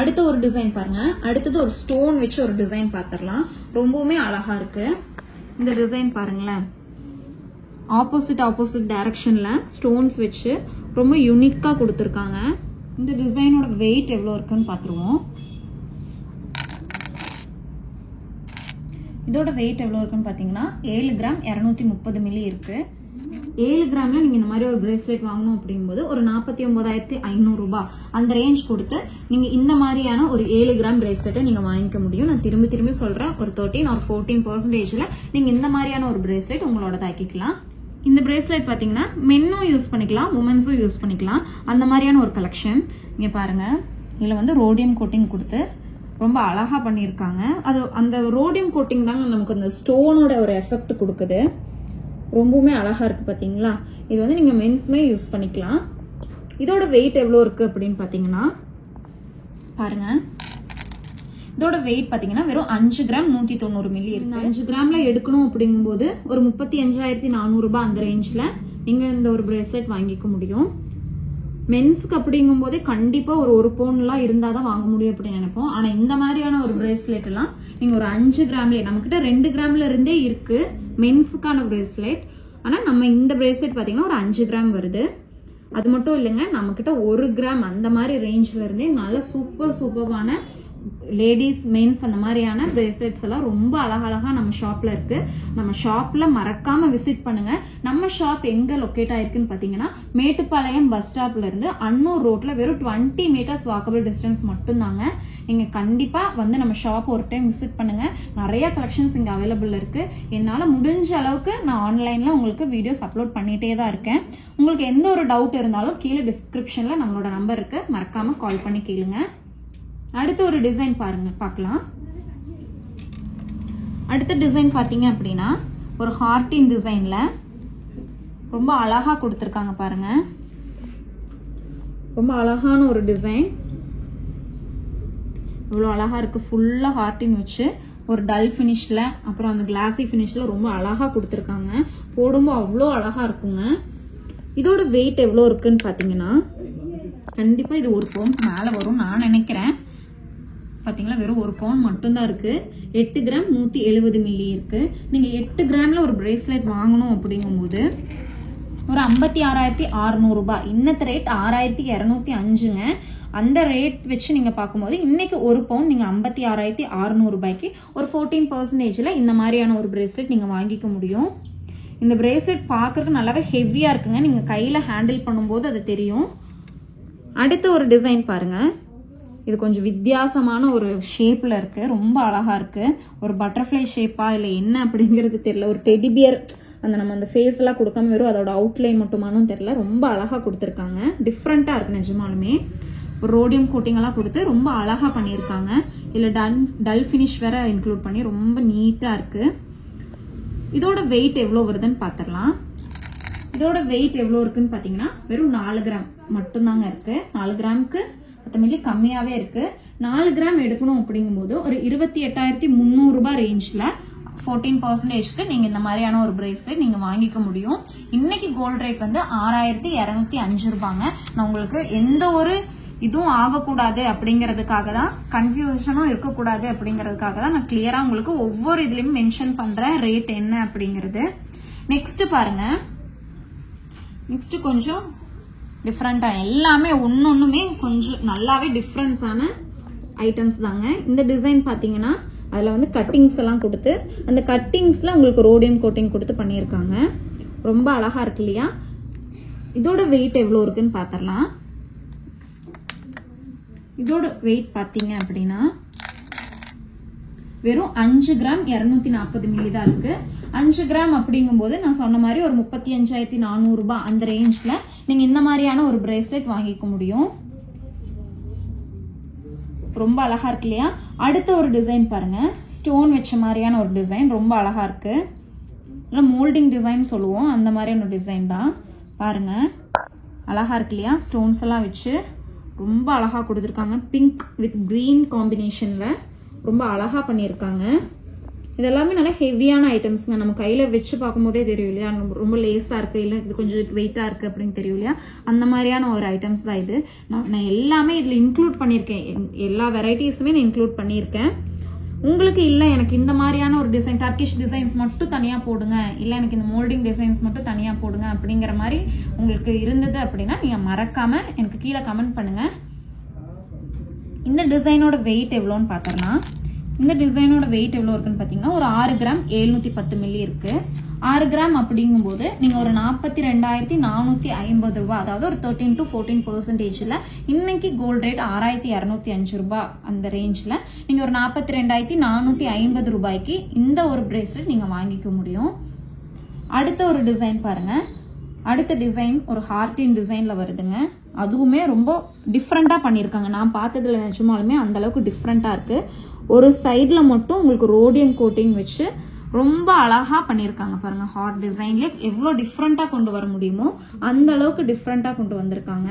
அடுத்த ஒரு டிசைன் பாருங்க. அடுத்தது ஒரு ஸ்டோன் வச்சு ஒரு டிசைன் பாத்திரலாம். ரொம்பவுமே அழகா இருக்கு இந்த டிசைன் பாருங்களேன். ஆப்போசிட் டைரக்ஷன்ல ஸ்டோன்ஸ் வச்சு ரொம்ப யூனிக்கா கொடுத்துருக்காங்க. இந்த டிசைனோட வெயிட் எவ்வளவு இருக்குன்னு பாத்துருவோம். இதோட வெயிட் எவ்வளவு இருக்குன்னு பாத்தீங்கன்னா 7 கிராம் 230 மில்லி இருக்கு. 7 கிராம்ல நீங்க இந்த மாதிரி ஒரு பிரேஸ்லெட் வாங்கணும் அப்படிங்கும்போது ஒரு 49,500 ரூபாய் அந்த ரேஞ்ச் கொடுத்து நீங்க இந்த மாதிரியான ஒரு 7 கிராம் பிரேஸ்லெட்டை நீங்க வாங்கிக்க முடியும். நான் திரும்பி சொல்றேன், ஒரு 13 or 14% நீங்க இந்த மாதிரியான ஒரு பிரேஸ்லெட் உங்களோட தாக்கிக்கலாம். இந்த பிரேஸ்லெட் பாத்தீங்கன்னா மென்னும் யூஸ் பண்ணிக்கலாம், உமன்ஸும் யூஸ் பண்ணிக்கலாம். அந்த மாதிரியான ஒரு கலெக்ஷன் இங்க பாருங்க. இதுல வந்து ரோடியம் கோட்டிங் கொடுத்து ரொம்ப அழகா பண்ணிருக்காங்க. அது அந்த ரோடியம் கோட்டிங் தாங்க நமக்கு அந்த ஸ்டோனோட ஒரு எஃபெக்ட் கொடுக்குது. ரொம்பவுமே அழகா இருக்கு பாத்தீங்களா. இது வந்து நீங்க மென்ஸ்மே யூஸ் பண்ணிக்கலாம். இதோட வெயிட் எவ்வளவு இருக்கு அப்படின்னு பாத்தீங்கன்னா பாருங்க. இதோட வெயிட் பாத்தீங்கன்னா வெறும் 5 கிராம் 190 மில்லி இருக்கு. 5 கிராம்ல எடுக்கணும் அப்படிங்கும்போது ஒரு 35,400 ரூபாய் அந்த ரேஞ்ச்ல நீங்க இந்த ஒரு பிரேஸ்லெட் வாங்கிக்க முடியும். மென்ஸ்க்கு அப்படிங்கும் போதே கண்டிப்பா ஒரு பவுன்லாம் இருந்தாதான் வாங்க முடியும் அப்படின்னு நினைப்போம். ஆனா இந்த மாதிரியான ஒரு பிரேஸ்லெட் எல்லாம் நீங்க ஒரு 5 கிராம்லயே, நம்ம கிட்ட 2 கிராம்ல இருந்தே இருக்கு மென்ஸுக்கான பிரேஸ்லெட். ஆனா நம்ம இந்த பிரேஸ்லெட் பாத்தீங்கன்னா ஒரு 5 கிராம் வருது. அது மட்டும் இல்லைங்க, நம்ம கிட்ட 1 கிராம் அந்த மாதிரி ரேஞ்ச்ல இருந்தே நல்ல சூப்பர்வான லேடிஸ் மென்ஸ் அந்த மாதிரியான பிரேஸ்லெட்ஸ் எல்லாம் ரொம்ப அழகழகா நம்ம ஷாப்ல இருக்கு. நம்ம ஷாப்ல மறக்காம விசிட் பண்ணுங்க. நம்ம ஷாப் எங்க லொக்கேட் ஆயிருக்குன்னு பாத்தீங்கன்னா மேட்டுப்பாளையம் பஸ் ஸ்டாப்ல இருந்து அன்னூர் ரோட்ல வெறும் 20 மீட்டர்ஸ் வாக்கபிள் டிஸ்டன்ஸ் மட்டும் தாங்க. நீங்க கண்டிப்பா வந்து நம்ம ஷாப் ஒரு டைம் விசிட் பண்ணுங்க. நிறைய கலெக்ஷன்ஸ் இங்க அவைலபிள் இருக்கு. என்னால முடிஞ்ச அளவுக்கு நான் ஆன்லைன்ல உங்களுக்கு வீடியோஸ் அப்லோட் பண்ணிட்டே தான் இருக்கேன். உங்களுக்கு எந்த ஒரு டவுட் இருந்தாலும் கீழே டிஸ்கிரிப்ஷன்ல நம்மளோட நம்பர் இருக்கு, மறக்காம கால் பண்ணி கேளுங்க. அடுத்த ஒரு டிசைன் பாருங்க பார்க்கலாம். அடுத்த டிசைன் பாத்தீங்க அப்படின்னா ஒரு ஹார்டின் டிசைன்ல ரொம்ப அழகா கொடுத்திருக்காங்க பாருங்க. ரொம்ப அழகான ஒரு டிசைன், இவ்வளவு அழகா இருக்கு. ஃபுல்லா ஹார்டின் வச்சு ஒரு டல் பினிஷ்ல அப்புறம் அந்த கிளாசி பினிஷ்ல ரொம்ப அழகா கொடுத்திருக்காங்க. போடும்போது அவ்வளோ அழகா இருக்குங்க. இதோட வெயிட் எவ்வளோ இருக்குன்னு பாத்தீங்கன்னா கண்டிப்பா இது 1 பவுன் மேல வரும் நான் நினைக்கிறேன். பாத்தீங்களா, வெறும் 1 பவுன் மட்டும்தான் இருக்கு. 8 கிராம் 170 மில்லி இருக்கு. நீங்க 8 கிராம்ல ஒரு பிரேஸ்லெட் வாங்கணும் அப்படிங்கும்போது ஒரு 56,600 ரூபாய். இன்னத்த ரேட் 6,205ங்க. அந்த ரேட் வச்சு நீங்க பார்க்கும்போது இன்னைக்கு 1 பவுன் நீங்க 56,600 ரூபாய்க்கு ஒரு 14% இந்த மாதிரியான ஒரு பிரேஸ்லெட் நீங்க வாங்கிக்க முடியும். இந்த பிரேஸ்லெட் பார்க்கறதுக்கு நல்லாவே ஹெவியா இருக்குங்க. நீங்க கையில ஹேண்டில் பண்ணும்போது அது தெரியும். அடுத்த ஒரு டிசைன் பாருங்க. இது கொஞ்சம் வித்தியாசமான ஒரு ஷேப்ல இருக்கு, ரொம்ப அழகா இருக்கு. ஒரு பட்டர்ஃப்ளை ஷேப்பா இல்ல என்ன அப்படிங்கிறது தெரியல. ஒரு டெடி பியர் அந்த நம்ம அந்த ஃபேஸ் எல்லாம் கொடுக்காம வெறும் அதோட அவுட்லைன் மட்டுமானும் தெரியல. ரொம்ப அழகா கொடுத்துருக்காங்க, டிஃப்ரெண்டா இருக்கு நிஜமாலுமே. ஒரு ரோடியம் கோட்டிங் எல்லாம் கொடுத்து ரொம்ப அழகா பண்ணியிருக்காங்க. இதுல டல் ஃபினிஷ் வேற இன்க்ளூட் பண்ணி ரொம்ப நீட்டா இருக்கு. இதோட வெயிட் எவ்வளவு வருதுன்னு பாத்திரலாம். இதோட வெயிட் எவ்வளவு இருக்குன்னு பாத்தீங்கன்னா வெறும் 4 கிராம் மட்டும்தாங்க இருக்கு. 4 கிராமுக்கு 10 மில்லி கம்மியாவே இருக்கு. 4 கிராம் எடுக்கணும் அப்படிங்கும்போது ஒரு 28,300 ரூபாய் ரேஞ்ச்ல 14% நீங்க இந்த மாதிரியான ஒரு பிரேஸ்லெட் நீங்க வாங்கிக்க முடியும். இன்னைக்கு கோல்ட் ரேட் வந்து 6,205 ரூபாங்க. நான் உங்களுக்கு எந்த ஒரு இதுவும் ஆகக்கூடாது அப்படிங்கறதுக்காக தான், கன்ஃபியூஷனும் இருக்கக்கூடாது அப்படிங்கறதுக்காக தான் நான் கிளியரா உங்களுக்கு ஒவ்வொரு இதுலயும் மென்ஷன் பண்றேன் ரேட் என்ன அப்படிங்கிறது. நெக்ஸ்ட் பாருங்க. நெக்ஸ்ட் கொஞ்சம் டிஃப்ரெண்டா, எல்லாமே ஒன்னொன்னுமே கொஞ்சம் நல்லாவே டிஃப்ரென்ஸான ஐட்டம்ஸ் தாங்க. இந்த டிசைன் பாத்தீங்கன்னா அதுல வந்து கட்டிங்ஸ் எல்லாம் கொடுத்து அந்த கட்டிங்ஸ்ல உங்களுக்கு ரோடியம் கோட்டிங் கொடுத்து பண்ணியிருக்காங்க. ரொம்ப அழகா இருக்கு இல்லையா? இதோட வெயிட் எவ்வளவு இருக்குன்னு பாத்திரலாம். இதோட வெயிட் பாத்தீங்க அப்படின்னா வெறும் 5 கிராம் 240 மில்லி தான் இருக்கு. 5 கிராம் அப்படிங்கும்போது நான் சொன்ன மாதிரி ஒரு 35,400 ரூபாய் அந்த ரேஞ்ச்ல நீங்க இந்த மாதிரியான ஒரு பிரேஸ்லெட் வாங்கிக்க முடியும். ரொம்ப அழகா இருக்கு இல்லையா? அடுத்த ஒரு டிசைன் பாருங்க. ஸ்டோன் வச்ச மாதிரியான ஒரு டிசைன், ரொம்ப அழகா இருக்கு. மோல்டிங் டிசைன் சொல்லுவோம், அந்த மாதிரியான ஒரு டிசைன் தான். பாருங்க அழகா இருக்கு இல்லையா? ஸ்டோன்ஸ் எல்லாம் வச்சு ரொம்ப அழகா கொடுத்துருக்காங்க. பிங்க் வித் கிரீன் காம்பினேஷன்ல ரொம்ப அழகா பண்ணியிருக்காங்க. இதெல்லாமே நல்லா ஹெவியான ஐட்டம்ஸ்ங்க. நம்ம கையில வச்சு பார்க்கும் போதே தெரியும் இல்லையா? ரொம்ப லேஸா இருக்கு, இல்ல இது கொஞ்சம் வெயிட்டா இருக்கு அப்படின்னு தெரியும் இல்லையா? அந்த மாதிரியான ஒரு ஐட்டம்ஸ் தான் இது. நான் எல்லாமே இதுல இன்க்ளூட் பண்ணியிருக்கேன். எல்லா வெரைட்டிஸுமே நான் இன்க்ளூட் பண்ணியிருக்கேன். உங்களுக்கு இல்ல எனக்கு இந்த மாதிரியான ஒரு டிசைன், டர்க்கிஷ் டிசைன்ஸ் மட்டும் தனியா போடுங்க, இல்ல எனக்கு இந்த மோல்டிங் டிசைன்ஸ் மட்டும் தனியா போடுங்க அப்படிங்கிற மாதிரி உங்களுக்கு இருந்தது அப்படின்னா நீங்க மறக்காம எனக்கு கீழே கமெண்ட் பண்ணுங்க. இந்த டிசைனோட வெயிட் எவ்வளோன்னு பாத்திரலாம். இந்த டிசைனோட வெயிட் எவ்வளவு இருக்குன்னு பாத்தீங்கன்னா ஒரு 6 கிராம் 710 மில்லி இருக்கு. 6 கிராம் அப்படிங்கும்போது நீங்க ஒரு 42,450 ரூபாய், அதாவது ஒரு 13 to 14% இன்னைக்கு கோல்ட் ரேட் 6,205 ரூபாய் அந்த ரேஞ்ச்ல நீங்க ஒரு 42,450 ரூபாய்க்கு இந்த ஒரு பிரேஸ்லெட் நீங்க வாங்கிக்க முடியும். அடுத்த ஒரு டிசைன் பாருங்க. அடுத்த டிசைன் ஒரு ஹார்டின் டிசைன்ல வருதுங்க. அதுவுமே ரொம்ப டிஃப்ரெண்டா பண்ணிருக்காங்க. நான் பார்த்ததுல நிஜமாலுமே அந்த அளவுக்கு டிஃப்ரெண்டா இருக்கு. ஒரு சைட்ல மட்டும் உங்களுக்கு ரோடியம் கோட்டிங் வச்சு ரொம்ப அழகா பண்ணிருக்காங்க பாருங்க. ஹார்ட் டிசைன்ல எவ்வளவு டிஃப்ரெண்டா கொண்டு வர முடியுமோ அந்த அளவுக்கு டிஃப்ரெண்டா கொண்டு வந்திருக்காங்க.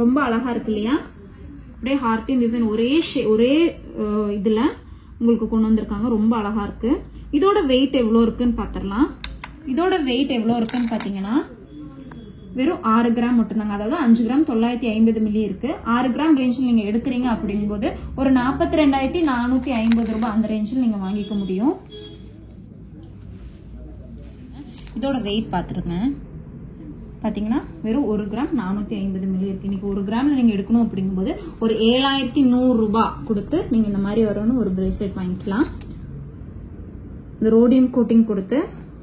ரொம்ப அழகா இருக்கு இல்லையா? அப்படியே ஹார்டின் டிசைன் ஒரே இதுல உங்களுக்கு கொண்டு வந்திருக்காங்க. ரொம்ப அழகா இருக்கு. இதோட வெயிட் எவ்வளவு இருக்குன்னு பாத்திரலாம். இதோட வெயிட் எவ்வளவு இருக்குன்னு பாத்தீங்கன்னா வெறும் 6 கிராம் மட்டும்தாங்க. அதாவது 5 கிராம் 950 மில்லி இருக்கு. 6 கிராம் ரேஞ்சில் நீங்க எடுக்கிறீங்க அப்படிங்கும்போது ஒரு 42,450 ரூபாய் அந்த ரேஞ்சில் நீங்க வாங்கிக்க முடியும். இதோட வெயிட் பாத்துருங்க. பாத்தீங்கன்னா வெறும் 1 கிராம் 450 மில்லி இருக்கு. இன்னைக்கு 1 கிராம்ல நீங்க எடுக்கணும் அப்படிங்கும்போது ஒரு 7,100 ரூபாய் கொடுத்து நீங்க இந்த மாதிரி வரணும் ஒரு பிரேஸ்லெட் வாங்கிக்கலாம். இந்த ரோடியம் கோட்டிங் கொடுத்து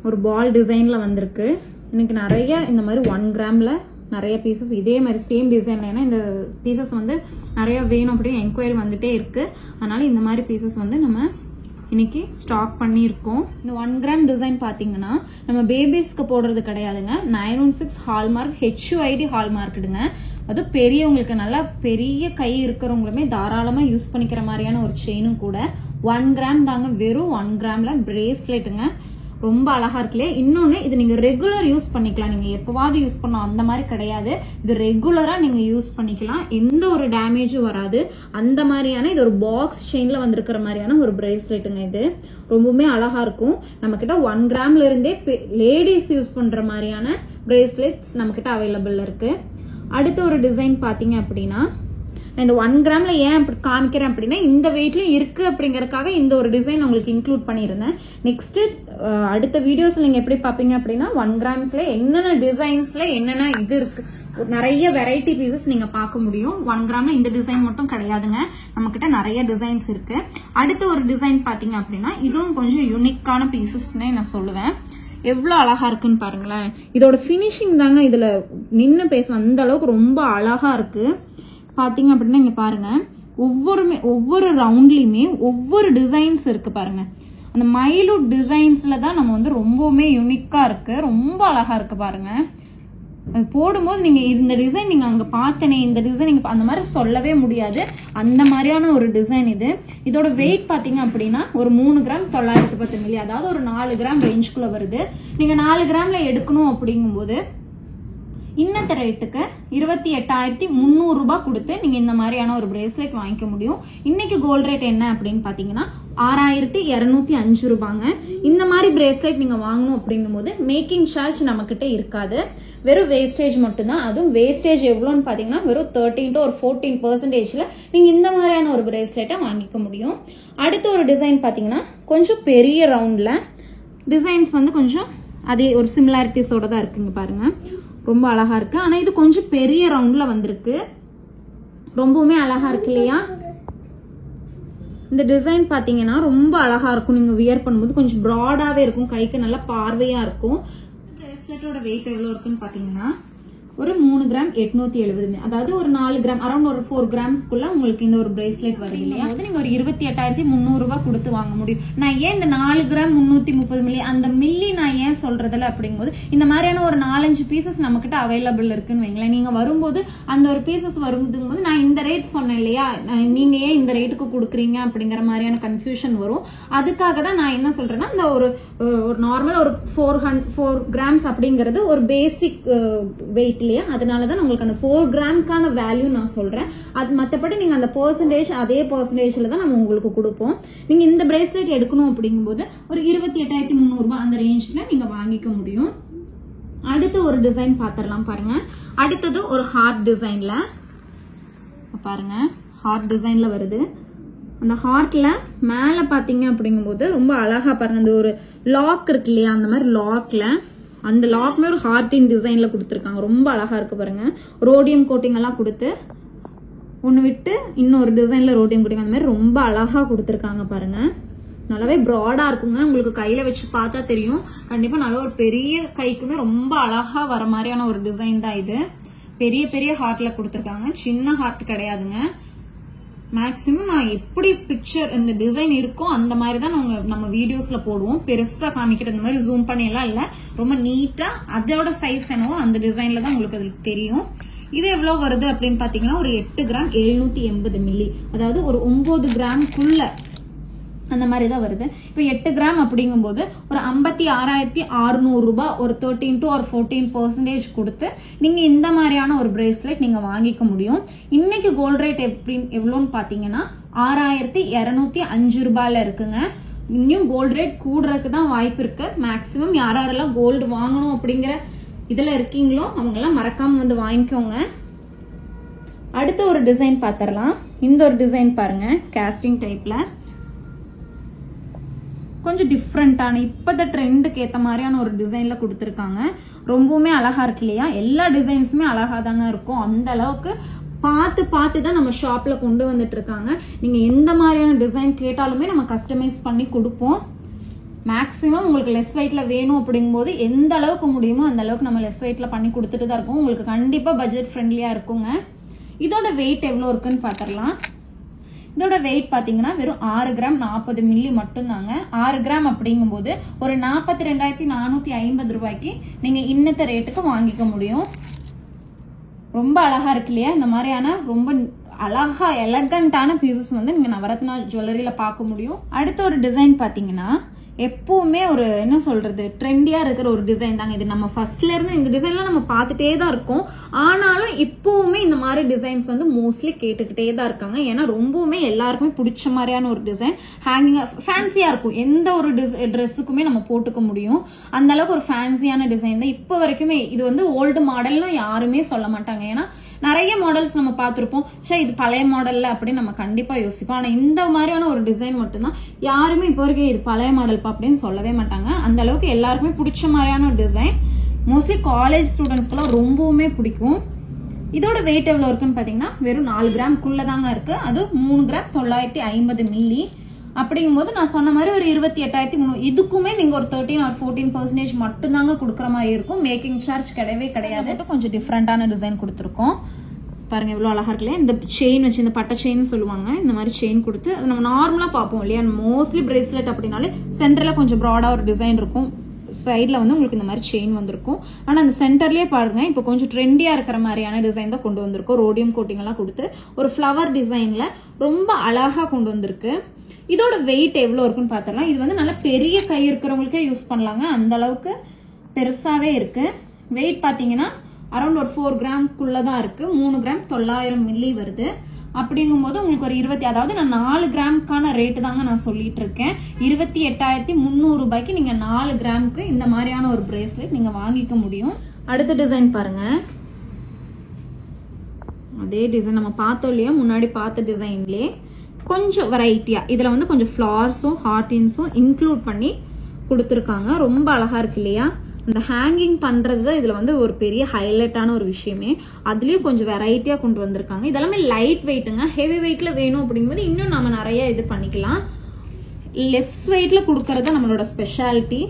ஒரு பால் டிசைன்ல வந்திருக்கு. எனக்கு நிறைய இந்த மாதிரி 1 கிராம்ல நிறைய பீசஸ் இதே மாதிரி சேம் டிசைன்ல, ஏன்னா இந்த பீசஸ் வந்து நிறைய வேணும் அப்படின்னு என்கொயரி வந்துட்டே இருக்கு. அதனால இந்த மாதிரி பீசஸ் வந்து நம்ம இன்னைக்கு ஸ்டாக் பண்ணியிருக்கோம். இந்த 1 கிராம் டிசைன் பாத்தீங்கன்னா நம்ம பேபிஸ்க்கு போடுறது கிடையாதுங்க. 916 ஹால்மார்க் HUID ஹால்மார்க்குடுங்க. அது பெரியவங்களுக்கு நல்லா பெரிய கை இருக்கிறவங்களுமே தாராளமா யூஸ் பண்ணிக்கிற மாதிரியான ஒரு செயினும் கூட. 1 கிராம் தாங்க, வெறும் 1 கிராம்ல பிரேஸ்லெட்டுங்க. ரொம்ப அழகா இருக்குல்ல. இன்னொன்னு இது நீங்க ரெகுலர் யூஸ் பண்ணிக்கலாம். நீங்க எப்பவாவது யூஸ் பண்ணலாம் அந்த மாதிரி கிடையாது. இது ரெகுலரா நீங்க யூஸ் பண்ணிக்கலாம். எந்த ஒரு டேமேஜும் வராது. அந்த மாதிரியான இது ஒரு பாக்ஸ் செயின்ல வந்திருக்கிற மாதிரியான ஒரு பிரேஸ்லெட்டுங்க. இது ரொம்பவுமே அழகா இருக்கும். நம்ம கிட்ட 1 கிராம்ல இருந்தே லேடிஸ் யூஸ் பண்ற மாதிரியான பிரேஸ்லெட்ஸ் நம்ம கிட்ட அவைலபிள் இருக்கு. அடுத்த ஒரு டிசைன் பாத்தீங்க அப்படின்னா நான் இந்த 1 கிராம்ல ஏன் காமிக்கிறேன் அப்படின்னா இந்த வெயிட்லயும் இருக்கு அப்படிங்கறதுக்காக இந்த ஒரு டிசைன் உங்களுக்கு இன்க்ளூட் பண்ணிருந்தேன். நெக்ஸ்ட் அடுத்த வீடியோஸ்ல நீங்க எப்படி பாப்பீங்க அப்படின்னா 1 கிராம்ஸ்ல என்னென்ன டிசைன்ஸ்ல என்னென்ன இது இருக்கு, நிறைய வெரைட்டி பீசஸ் நீங்க பார்க்க முடியும். 1 கிராம்ல இந்த டிசைன் மட்டும் கிடையாதுங்க, நம்ம கிட்ட நிறைய டிசைன்ஸ் இருக்கு. அடுத்த ஒரு டிசைன் பாத்தீங்க அப்படின்னா இதுவும் கொஞ்சம் யூனிக்கான பீசஸ்னே நான் சொல்லுவேன். எவ்வளவு அழகா இருக்குன்னு பாருங்களேன். இதோட பினிஷிங் தாங்க இதுல நின்னு பேச அந்த அளவுக்கு ரொம்ப அழகா இருக்கு. பாத்தீங்க அப்படின்னா இங்க பாருங்க ஒவ்வொரு ரவுண்ட்லயுமே ஒவ்வொரு டிசைன்ஸ் இருக்கு பாருங்க. அந்த மைலூட் டிசைன்ஸ்ல தான் நம்ம வந்து ரொம்பவுமே யூனிக்கா இருக்கு, ரொம்ப அழகா இருக்கு பாருங்க. போடும்போது நீங்க இந்த டிசைன் நீங்க அங்க பார்த்தனே, இந்த டிசைன் அந்த மாதிரி சொல்லவே முடியாது, அந்த மாதிரியான ஒரு டிசைன் இது. இதோட வெயிட் பாத்தீங்க அப்படின்னா ஒரு 3 கிராம் 910 மில்லி, அதாவது ஒரு 4 கிராம் ரேஞ்சுக்குள்ள வருது. நீங்க 4 கிராம்ல எடுக்கணும் அப்படிங்கும்போது இன்னத்த ரேட்டுக்கு 28,300 ரூபாய் கொடுத்து நீங்க இந்த மாதிரியான ஒரு பிரேஸ்லெட் வாங்கிக்க முடியும். இன்னைக்கு கோல்ட் ரேட் என்ன அப்படின்னு பாத்தீங்கன்னா 6,205 ரூபாங்க. இந்த மாதிரி பிரேஸ்லெட் நீங்க வாங்கணும் அப்படிங்கும்போது மேக்கிங் சார்ஜ் நம்ம கிட்ட இருக்காது, வெறும் வேஸ்டேஜ் மட்டும்தான். அதுவும் வேஸ்டேஜ் எவ்வளோன்னு பாத்தீங்கன்னா வெறும் 13 to 14% நீங்க இந்த மாதிரியான ஒரு பிரேஸ்லெட்டை வாங்கிக்க முடியும். அடுத்த ஒரு டிசைன் பாத்தீங்கன்னா கொஞ்சம் பெரிய ரவுண்ட்ல டிசைன்ஸ் வந்து கொஞ்சம் அதே ஒரு சிமிலாரிட்டிஸோட தான் இருக்குங்க பாருங்க, ரொம்ப அழகா இருக்கு. ஆனா இது கொஞ்சம் பெரிய ரவுண்ட்ல வந்திருக்கு, ரொம்பவுமே அழகா இருக்கு இல்லையா? இந்த டிசைன் பாத்தீங்கன்னா ரொம்ப அழகா இருக்கும், நீங்க வியர் பண்ணும்போது கொஞ்சம் ப்ராடாவே இருக்கும், கைக்கு நல்லா பார்வையா இருக்கும். பிரேஸ்லெட்டோட வெயிட் எவ்வளவு இருக்குன்னு பாத்தீங்கன்னா ஒரு 3 கிராம் 870, அதாவது ஒரு 4 கிராம் அரௌண்ட் ஒரு 4 கிராம்ஸ்க்குள்ள உங்களுக்கு இந்த ஒரு பிரேஸ்லெட் வருது இல்லையா? நீங்க ஒரு 28,300 ரூபாய் கொடுத்து வாங்க முடியும். நான் ஏன் இந்த 4 கிராம் 330 மில்லி அந்த மில்லி நான் ஏன் சொல்றதில்ல அப்படிங்கும்போது இந்த மாதிரியான ஒரு 4-5 பீசஸ் நம்ம கிட்ட அவைலபிள் இருக்குன்னு வைங்களேன். நீங்க வரும்போது அந்த ஒரு பீசஸ் வரும்போது நான் இந்த ரேட் சொன்னேன் இல்லையா, நீங்க ஏன் இந்த ரேட்டுக்கு கொடுக்குறீங்க அப்படிங்கிற மாதிரியான கன்ஃபியூஷன் வரும். அதுக்காக தான் நான் என்ன சொல்றேன்னா இந்த ஒரு நார்மல் ஒரு 4 கிராம்ஸ் அப்படிங்கிறது ஒரு பேசிக் வெயிட் இல்லையா, அதனாலதான் உங்களுக்கு அந்த 4 கிராம்க்கான வேல்யூ நான் சொல்றேன். அது மத்தபடி நீங்க அந்த பெர்சன்டேஜ் அதே பெர்சன்டேஜ்ல தான் நம்ம உங்களுக்கு கொடுப்போம். நீங்க இந்த பிரேஸ்லெட் எடுக்கணும் அப்படிங்கும்போது ஒரு 28,300 ரூபாய் அந்த ரேஞ்ச்ல நீங்க வாங்கிக்க முடியும். அடுத்து ஒரு டிசைன் பாத்திரலாம் பாருங்க. அடுத்தது ஒரு ஹார்ட் டிசைன்ல பாருங்க, ஹார்ட் டிசைன்ல வருது. அந்த ஹார்ட்ல மேல பாத்தீங்க அப்படிங்கும்போது ரொம்ப அழகா பாருங்க, அந்த ஒரு லாக் இருக்கு இல்லையா, அந்த மாதிரி லாக்ல அந்த லாக்மே ஒரு ஹார்டின் டிசைன்ல கொடுத்துருக்காங்க, ரொம்ப அழகா இருக்கு பாருங்க. ரோடியம் கோட்டிங் எல்லாம் கொடுத்து ஒன்னு விட்டு இன்னொரு டிசைன்ல ரோடியம் கோட்டிங் அந்த மாதிரி ரொம்ப அழகா கொடுத்துருக்காங்க பாருங்க. நல்லாவே ப்ராடா இருக்குங்க, உங்களுக்கு கையில வச்சு பார்த்தா தெரியும். கண்டிப்பா நல்ல ஒரு பெரிய கைக்குமே ரொம்ப அழகா வர மாதிரியான ஒரு டிசைன் தான் இது. பெரிய பெரிய ஹார்ட்ல கொடுத்துருக்காங்க, சின்ன ஹார்ட் கிடையாதுங்க. மேக்சிமம் நான் எப்படி பிக்சர் இந்த டிசைன் இருக்கோ அந்த மாதிரி தான் நம்ம வீடியோஸ்ல போடுவோம். பெருசா காமிக்கிறது இந்த மாதிரி ஜூம் பண்ணி எல்லாம் இல்ல, ரொம்ப நீட்டா அதோட சைஸ் என்னவோ அந்த டிசைன்ல தான் உங்களுக்கு அது தெரியும். இது எவ்வளவு வருது அப்படின்னு பாத்தீங்கன்னா ஒரு 8 கிராம் 780 மில்லி, அதாவது ஒரு 9 கிராம்குள்ள அந்த மாதிரி தான் வருது. இப்போ 8 கிராம் அப்படிங்கும்போது ஒரு 56,600 ரூபாய், ஒரு 13 to 14% கொடுத்து நீங்க இந்த மாதிரியான ஒரு பிரேஸ்லெட் நீங்க வாங்கிக்க முடியும். இன்னைக்கு கோல்ட் ரேட் எவ்வளோன்னு பாத்தீங்கன்னா 6,205 ரூபாயில இருக்குங்க. இன்னும் கோல்ட் ரேட் கூடுறதுக்கு தான் வாய்ப்பு இருக்கு. மேக்சிமம் யாரெல்லாம் கோல்டு வாங்கணும் அப்படிங்கிற இதுல இருக்கீங்களோ அவங்க எல்லாம் மறக்காம வந்து வாங்கிக்கோங்க. அடுத்த ஒரு டிசைன் பாத்திரலாம். இந்த ஒரு டிசைன் பாருங்க, காஸ்டிங் டைப்ல கொஞ்சம் டிஃப்ரெண்டான இப்போத ட்ரெண்டுக்கு ஏற்ற மாதிரியான ஒரு டிசைன்ல கொடுத்துருக்காங்க. ரொம்பவுமே அழகா இருக்கு இல்லையா? எல்லா டிசைன்ஸுமே அழகா தாங்க இருக்கும். அந்த அளவுக்கு பார்த்து பார்த்து தான் நம்ம ஷாப்ல கொண்டு வந்துட்டு இருக்காங்க. நீங்க எந்த மாதிரியான டிசைன் கேட்டாலுமே நம்ம கஸ்டமைஸ் பண்ணி கொடுப்போம். மேக்ஸிமம் உங்களுக்கு லெஸ் வெயிட்ல வேணும் அப்படிங்கும்போது எந்த அளவுக்கு முடியுமோ அந்த அளவுக்கு நம்ம லெஸ் வெயிட்ல பண்ணி கொடுத்துட்டு தான் இருக்கோம். உங்களுக்கு கண்டிப்பா பட்ஜெட் ஃப்ரெண்ட்லியா இருக்குங்க. இதோட வெயிட் எவ்வளவு இருக்குன்னு பாத்திரலாம். இதோட வெயிட் பாத்தீங்கன்னா வெறும் 6 கிராம் 40 மில்லி மட்டும்தாங்க. 6 கிராம் அப்படிங்கும்போது ஒரு 42,450 ரூபாய்க்கு நீங்க இன்னத்த ரேட்டுக்கு வாங்கிக்க முடியும். ரொம்ப அழகா இருக்கு இல்லையா? இந்த மாதிரியான ரொம்ப அழகா எலகண்டான பீசஸ் வந்து நீங்க நவரத்னா ஜுவல்லரியில பார்க்க முடியும். அடுத்த ஒரு டிசைன் பாத்தீங்கன்னா எப்பவுமே ஒரு என்ன சொல்றது ட்ரெண்டியா இருக்கிற ஒரு டிசைன் தாங்க இது. நம்ம ஃபர்ஸ்ட்ல இருந்து இந்த டிசைன்லாம் நம்ம பார்த்துட்டே தான் இருக்கோம். ஆனாலும் இப்பவுமே இந்த மாதிரி டிசைன்ஸ் வந்து மோஸ்ட்லி கேட்டுக்கிட்டே தான் இருக்காங்க. ஏன்னா ரொம்பவுமே எல்லாருக்குமே பிடிச்ச மாதிரியான ஒரு டிசைன், ஹேங்கிங் ஃபேன்சியா இருக்கும். எந்த ஒரு ட்ரெஸ்ஸுக்குமே நம்ம போட்டுக்க முடியும். அந்த அளவுக்கு ஒரு ஃபேன்சியான டிசைன் தான் இப்போ வரைக்குமே. இது வந்து ஓல்டு மாடல்னு யாருமே சொல்ல மாட்டாங்க. ஏன்னா நிறைய மாடல்ஸ் நம்ம பார்த்துருப்போம், சே இது பழைய மாடல்ல அப்படின்னு நம்ம கண்டிப்பா யோசிப்போம். ஆனா இந்த மாதிரியான ஒரு டிசைன் மட்டும்தான் யாருமே இப்போ வரைக்கும் இது பழைய மாடல் அப்படின்னு சொல்லவே மாட்டாங்க. அந்த அளவுக்கு எல்லாருக்குமே பிடிச்ச மாதிரியான ஒரு டிசைன். மோஸ்ட்லி காலேஜ் ஸ்டூடெண்ட்ஸ்க்குலாம் ரொம்பவுமே பிடிக்கும். இதோட வெயிட் எவ்வளவு இருக்குன்னு பாத்தீங்கன்னா வெறும் 4 கிராம்குள்ள தாங்க இருக்கு. அது 3 கிராம் 950 மில்லி அப்படிங்கும்போது நான் சொன்ன மாதிரி ஒரு 28,300. இதுக்குமே நீங்க ஒரு 13 or 14% மட்டும் தாங்க கொடுக்குற மாதிரி இருக்கும். மேக்கிங் சார்ஜ் கிடையவே கிடையாது. கொஞ்சம் டிஃப்ரெண்டான டிசைன் கொடுத்துருக்கோம். பாருங்க எவ்வளவு அழகா இருக்கு இல்லையா. இந்த செயின் வச்சு, இந்த பட்டை செயின் சொல்லுவாங்க, இந்த மாதிரி செயின் கொடுத்து அது நம்ம நார்மலா பார்ப்போம் இல்லையா. மோஸ்ட்லி பிரேஸ்லெட் அப்படின்னாலே சென்டர்ல கொஞ்சம் ப்ராடா ஒரு டிசைன் இருக்கும், சைட்ல வந்து உங்களுக்கு இந்த மாதிரி செயின் வந்திருக்கும். ஆனா அந்த சென்டர்லயே பாருங்க இப்போ கொஞ்சம் ட்ரெண்டியா இருக்கிற மாதிரியான டிசைன் தான் கொண்டு வந்திருக்கும். ரோடியம் கோட்டிங் எல்லாம் கொடுத்து ஒரு ஃப்ளவர் டிசைன்ல ரொம்ப அழகா கொண்டு வந்திருக்கு. இதோட வெயிட் எவ்வளவு இருக்குன்னு பாத்திரலாம். இது வந்து நல்ல பெரிய கை இருக்கிறவங்களுக்கே யூஸ் பண்ணலாங்க, அந்த அளவுக்கு பெருசாவே இருக்கு. வெயிட் பாத்தீங்கன்னா அரௌண்ட் ஒரு 4 கிராம்குள்ளதான் இருக்கு. 3 கிராம் 900 மில்லி வருது. அப்படிங்கும்போது உங்களுக்கு ஒரு 20, அதாவது நான் 4 கிராமுக்கான ரேட்டு தாங்க நான் சொல்லிட்டு இருக்கேன். 28,300 ரூபாய்க்கு நீங்க 4 கிராமுக்கு இந்த மாதிரியான ஒரு பிரேஸ்லெட் நீங்க வாங்கிக்க முடியும். அடுத்த டிசைன் பாருங்க, அதே டிசைன் நம்ம பார்த்தோம் இல்லையா, முன்னாடி பார்த்த டிசைன்லயே கொஞ்சம் வெரைட்டியா இதுல வந்து கொஞ்சம் ஃபிளார்ஸும் ஹார்டின்ஸும் இன்க்ளூட் பண்ணி கொடுத்துருக்காங்க. ரொம்ப அழகா இருக்கு இல்லையா. இந்த ஹேங்கிங் பண்றது தான் இதுல வந்து ஒரு பெரிய ஹைலைட்டான ஒரு விஷயமே. அதுலயும் கொஞ்சம் வெரைட்டியா கொண்டு வந்திருக்காங்க. இதெல்லாமே லைட் வெயிட்டுங்க. ஹெவி வெயிட்ல வேணும் அப்படிங்கும்போது இன்னும் நம்ம நிறைய இது பண்ணிக்கலாம். லெஸ் வெயிட்ல கொடுக்கறது நம்மளோட ஸ்பெஷாலிட்டி.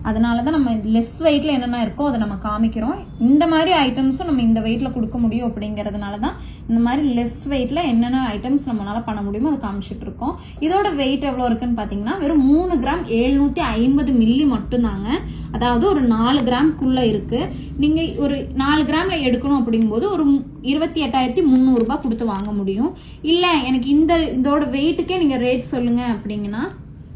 அதனாலதான் நம்ம லெஸ் வெயிட்ல என்னென்ன இருக்கோ அதை நம்ம காமிக்கிறோம். இந்த மாதிரி ஐட்டம்ஸும் நம்ம இந்த வெயிட்ல கொடுக்க முடியும் அப்படிங்கறதுனாலதான் இந்த மாதிரி லெஸ் வெயிட்ல என்னென்ன ஐட்டம்ஸ் நம்மளால பண்ண முடியுமோ அதை காமிச்சிட்டு இருக்கோம். இதோட வெயிட் எவ்வளவு இருக்குன்னு பாத்தீங்கன்னா வெறும் 3 கிராம் 750 மில்லி மட்டும்தாங்க. அதாவது ஒரு 4 கிராம்குள்ள இருக்கு. நீங்க ஒரு 4 கிராம்ல எடுக்கணும் அப்படிங்கும்போது ஒரு 28,300 ரூபாய் கொடுத்து வாங்க முடியும். இல்ல எனக்கு இதோட வெயிட்டுக்கே நீங்க ரேட் சொல்லுங்க அப்படிங்கன்னா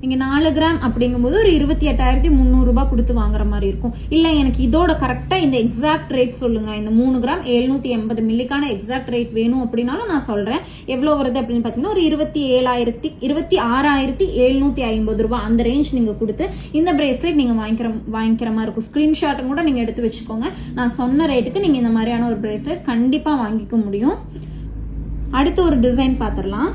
நீங்க 4 கிராம் அப்படிங்கும்போது ஒரு 28,300 ரூபாய் கொடுத்து வாங்குற மாதிரி இருக்கும். இல்ல எனக்கு இதோட கரெக்டா இந்த எக்ஸாக்ட் ரேட் சொல்லுங்க, இந்த 3 கிராம் 780 மில்லிக்கான எக்ஸாக்ட் ரேட் வேணும் அப்படின்னாலும் நான் சொல்றேன். எவ்வளவு வருது அப்படின்னு பாத்தீங்கன்னா ஒரு 26,750 ரூபாய் அந்த ரேஞ்ச் நீங்க கொடுத்து இந்த பிரேஸ்லெட் நீங்க வாங்கிக்கிற மாதிரி இருக்கும். ஸ்கிரீன்ஷாட்டும் கூட நீங்க எடுத்து வச்சுக்கோங்க. நான் சொன்ன ரேட்டுக்கு நீங்க இந்த மாதிரியான ஒரு பிரேஸ்லெட் கண்டிப்பா வாங்கிக்க முடியும். அடுத்து ஒரு டிசைன் பாத்திரலாம்.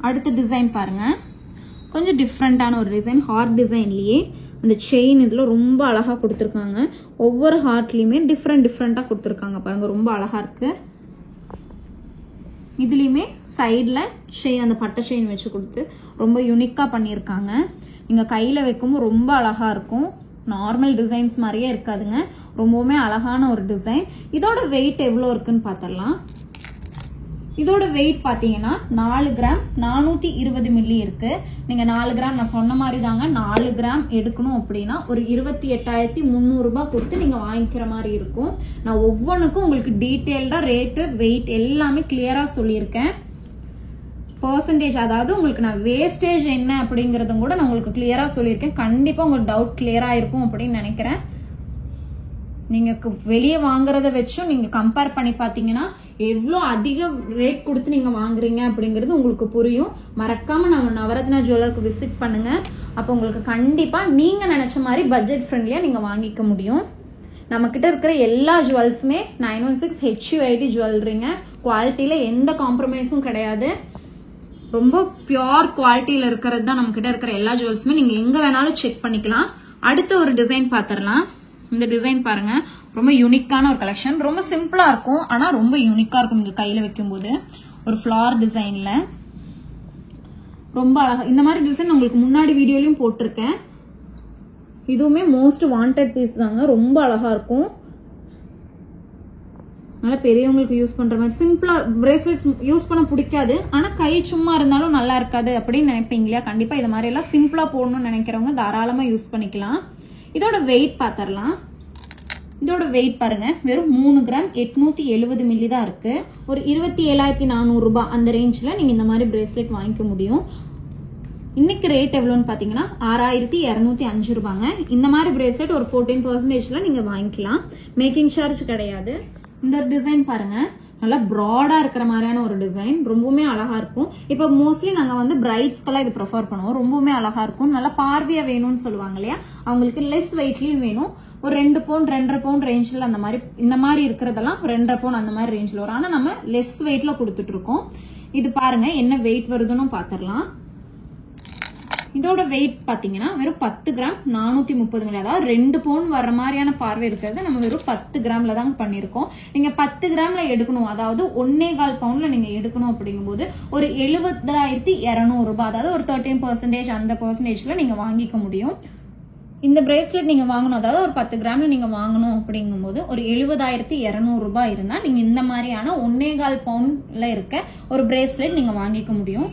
அடுத்த டிசைன் பாருங்க, கொஞ்சம் டிஃப்ரெண்டான ஒரு டிசைன். ஹார்ட் டிசைன்லயே அந்த செயின் இதுல ரொம்ப அழகா கொடுத்துருக்காங்க. ஒவ்வொரு ஹார்ட்லயுமே டிஃப்ரெண்டா கொடுத்துருக்காங்க பாருங்க, ரொம்ப அழகா இருக்கு. இதுலயுமே சைட்ல செயின், அந்த பட்டை செயின் வச்சு கொடுத்து ரொம்ப யூனிக்கா பண்ணியிருக்காங்க. நீங்க கையில வைக்கும்போது ரொம்ப அழகா இருக்கும். நார்மல் டிசைன்ஸ் மாதிரியே இருக்காதுங்க, ரொம்பவுமே அழகான ஒரு டிசைன். இதோட வெயிட் எவ்வளவு இருக்குன்னு பாத்திரலாம். இதோட வெயிட் பாத்தீங்கன்னா 4 கிராம் 420 மில்லி இருக்கு. நீங்க 4 கிராம் நான் சொன்ன மாதிரி தாங்க 4 கிராம் எடுக்கணும் அப்படின்னா ஒரு 28,300 ரூபாய் கொடுத்து நீங்க வாங்கிக்கிற மாதிரி இருக்கும். நான் ஒவ்வொன்றுக்கும் உங்களுக்கு டீட்டெயில்டா ரேட்டு வெயிட் எல்லாமே கிளியரா சொல்லியிருக்கேன். பெர்சன்டேஜ், அதாவது உங்களுக்கு நான் வேஸ்டேஜ் என்ன அப்படிங்கறதும் கூட நான் உங்களுக்கு கிளியரா சொல்லியிருக்கேன். கண்டிப்பா உங்களுக்கு டவுட் கிளியரா இருக்கும் அப்படின்னு நினைக்கிறேன். நீங்க வெளியே வாங்குறத வச்சும் நீங்க கம்பேர் பண்ணி பாத்தீங்கன்னா எவ்வளவு அதிக ரேட் கொடுத்து நீங்க வாங்குறீங்க அப்படிங்கிறது உங்களுக்கு புரியும். மறக்காம நம்ம நவரத்னா ஜுவல்லருக்கு விசிட் பண்ணுங்க. அப்ப உங்களுக்கு கண்டிப்பா நீங்க நினைச்ச மாதிரி பட்ஜெட் ஃப்ரெண்ட்லியா நீங்க வாங்கிக்க முடியும். நம்ம கிட்ட இருக்கிற எல்லா ஜுவல்ஸுமே 916 HUID ஜுவல்லரிங்க. குவாலிட்டியில எந்த காம்ப்ரமைஸும் கிடையாது. ரொம்ப பியோர் குவாலிட்டியில இருக்கிறது தான் நம்ம கிட்ட இருக்கிற எல்லா ஜுவல்ஸுமே. நீங்க எங்க வேணாலும் செக் பண்ணிக்கலாம். அடுத்த ஒரு டிசைன் பாத்திரலாம். இந்த டிசைன் பாருங்க, ரொம்ப யூனிக்கான ஒரு கலெக்ஷன். ரொம்ப சிம்பிளா இருக்கும், ஆனா ரொம்ப யூனிக்கா இருக்கும். நீங்க கையில வைக்கும் போது ஒரு ஃபிளார் டிசைன்ல ரொம்ப அழகா. இந்த மாதிரி டிசைன் உங்களுக்கு முன்னாடி வீடியோலயும் போட்டிருக்கேன். இதுவுமே மோஸ்ட் வாண்டட் பீஸ் தாங்க, ரொம்ப அழகா இருக்கும். நல்லா பெரியவங்களுக்கு யூஸ் பண்ற மாதிரி சிம்பிளா. பிரேஸ்லெட்ஸ் யூஸ் பண்ண பிடிக்காது, ஆனா கை சும்மா இருந்தாலும் நல்லா இருக்காது அப்படின்னு நினைப்பீங்க இல்லையா. கண்டிப்பா இது மாதிரி எல்லாம் சிம்பிளா போடணும்னு நினைக்கிறவங்க தாராளமா யூஸ் பண்ணிக்கலாம். இதோட வெயிட் பாத்திரலாம். இதோட வெயிட் பாருங்க, வெறும் 3 கிராம் 870 மில்லி தான் இருக்கு. ஒரு 27,400 ரூபாய் அந்த ரேஞ்ச்ல நீங்க இந்த மாதிரி பிரேஸ்லெட் வாங்கிக்க முடியும். இன்னைக்கு ரேட் எவ்வளவுன்னு பாத்தீங்கன்னா 6,205 ரூபாங்க. இந்த மாதிரி பிரேஸ்லெட் ஒரு 14% நீங்க வாங்கிக்கலாம். மேக்கிங் சார்ஜ் கிடையாது. இந்த டிசைன் பாருங்க, நல்லா ப்ராடா இருக்கிற மாதிரியான ஒரு டிசைன், ரொம்பவுமே அழகா இருக்கும். இப்ப மோஸ்ட்லி நாங்க வந்து பிரைட்ஸ்க்கெல்லாம் இது ப்ரிஃபர் பண்ணுவோம். ரொம்பவுமே அழகா இருக்கும். நல்லா பார்வையா வேணும்னு சொல்லுவாங்க இல்லையா, அவங்களுக்கு லெஸ் வெயிட்லயும் வேணும். ஒரு 2 பவுண்ட் 2.5 பவுண்ட் ரேஞ்சில் அந்த மாதிரி இந்த மாதிரி இருக்கிறதெல்லாம் 2.5 பவுண்ட் அந்த மாதிரி ரேஞ்சில் வரும். ஆனா நம்ம லெஸ் வெயிட்ல கொடுத்துட்டு இருக்கோம். இது பாருங்க என்ன வெயிட் வருதுன்னு பாத்திரலாம். இதோட வெயிட் பாத்தீங்கன்னா வெறும் 10 கிராம் 430 மில்லி. அதாவது 2 பவுண்ட் வர்ற மாதிரியான பார்வை இருக்கிறது நம்ம வெறும் 10 கிராம்ல தான் பண்ணிருக்கோம். நீங்க 10 கிராம்ல எடுக்கணும், அதாவது 1.25 பவுண்ட்ல நீங்க எடுக்கணும் அப்படிங்கும்போது ஒரு 70,200 ரூபாய், அதாவது ஒரு 13% அந்த பெர்சன்டேஜ்ல நீங்க வாங்கிக்க முடியும். இந்த பிரேஸ்லெட் நீங்க வாங்கணும், அதாவது ஒரு 10 கிராம்ல நீங்க வாங்கணும் அப்படிங்கும்போது ஒரு 70,200 ரூபாய் இருந்தா நீங்க இந்த மாதிரியான 1.25 பவுண்ட்ல இருக்க ஒரு பிரேஸ்லெட் நீங்க வாங்கிக்க முடியும்.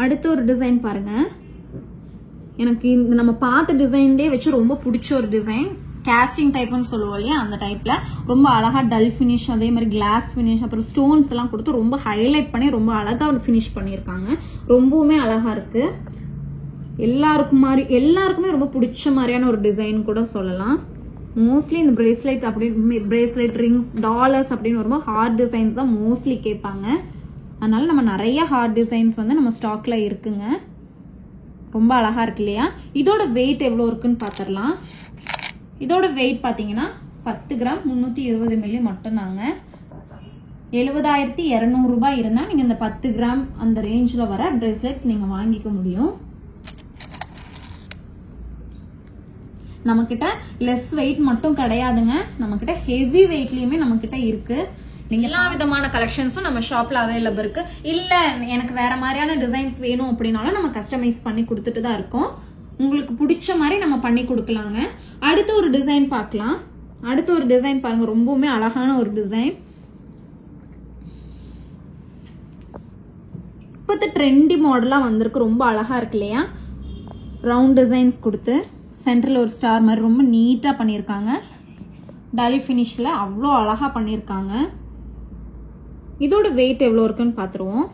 அடுத்த ஒரு டிசைன் பாருங்க. எனக்கு இந்த நம்ம பார்த்த டிசைன்லயே வச்சு ரொம்ப பிடிச்ச ஒரு டிசைன். கேஸ்டிங் டைப்னு சொல்லுவோம் இல்லையா, அந்த டைப்ல ரொம்ப அழகா டல் ஃபினிஷ், அதே மாதிரி கிளாஸ் ஃபினிஷ், அப்புறம் ஸ்டோன்ஸ் எல்லாம் கொடுத்து ரொம்ப ஹைலைட் பண்ணி ரொம்ப அழகா ஃபினிஷ் பண்ணியிருக்காங்க. ரொம்பவுமே அழகா இருக்கு. எல்லாருக்குமே ரொம்ப பிடிச்ச மாதிரியான ஒரு டிசைன் கூட சொல்லலாம். மோஸ்ட்லி இந்த பிரேஸ்லெட் பிரேஸ்லெட் ரிங்ஸ் டாலர்ஸ் அப்படின்னு ரொம்ப ஹார்ட் டிசைன்ஸ் தான் மோஸ்ட்லி கேட்பாங்க. அதனால நம்ம நிறைய ஹார்ட் டிசைன்ஸ் வந்து நம்ம ஸ்டாக்ல இருக்குங்க. ரொம்ப அழகா இருக்கு இல்லையா? இதோட வெயிட் எவ்வளவு இருக்குன்னு பாத்திரலாம். இதோட வெயிட் பாத்தீங்கன்னா 10 கிராம் 320 மில்லி மட்டும் தாங்க. 70,200 ரூபாய் இருந்தா நீங்க இந்த 10 கிராம் அந்த ரேஞ்ச்ல வர பிரேஸ்லெட்ஸ் நீங்க வாங்கிக்க முடியும். நம்ம கிட்ட லெஸ் வெயிட் மட்டும் கிடையாதுங்க, நம்ம கிட்ட ஹெவி வெயிட்லயுமே நம்ம கிட்ட இருக்கு. நீங்க எல்லா விதமான கலெக்ஷன்ஸும் நம்ம ஷாப்ல அவைலபிள் இருக்கு. இல்ல எனக்கு வேற மாதிரியான டிசைன்ஸ் வேணும் அப்படின்னாலும் நம்ம கஸ்டமைஸ் பண்ணி கொடுத்துட்டு தான் இருக்கோம். உங்களுக்கு பிடிச்ச மாதிரி நம்ம பண்ணி கொடுக்கலாங்க. அடுத்த ஒரு டிசைன் பார்க்கலாம். அடுத்த ஒரு டிசைன் பாருங்க, ரொம்பவுமே அழகான ஒரு டிசைன். இப்போது ட்ரெண்டி மாடலா வந்திருக்கு. ரொம்ப அழகா இருக்கு இல்லையா? ரவுண்ட் டிசைன்ஸ் கொடுத்து சென்டர்ல ஒரு ஸ்டார் மாதிரி ரொம்ப நீட்டா பண்ணிருக்காங்க. டல் ஃபினிஷ்ல அவ்வளோ அழகா பண்ணிருக்காங்க. இதோட வெயிட் எவ்வளவு இருக்குன்னு பாத்துருவோம்.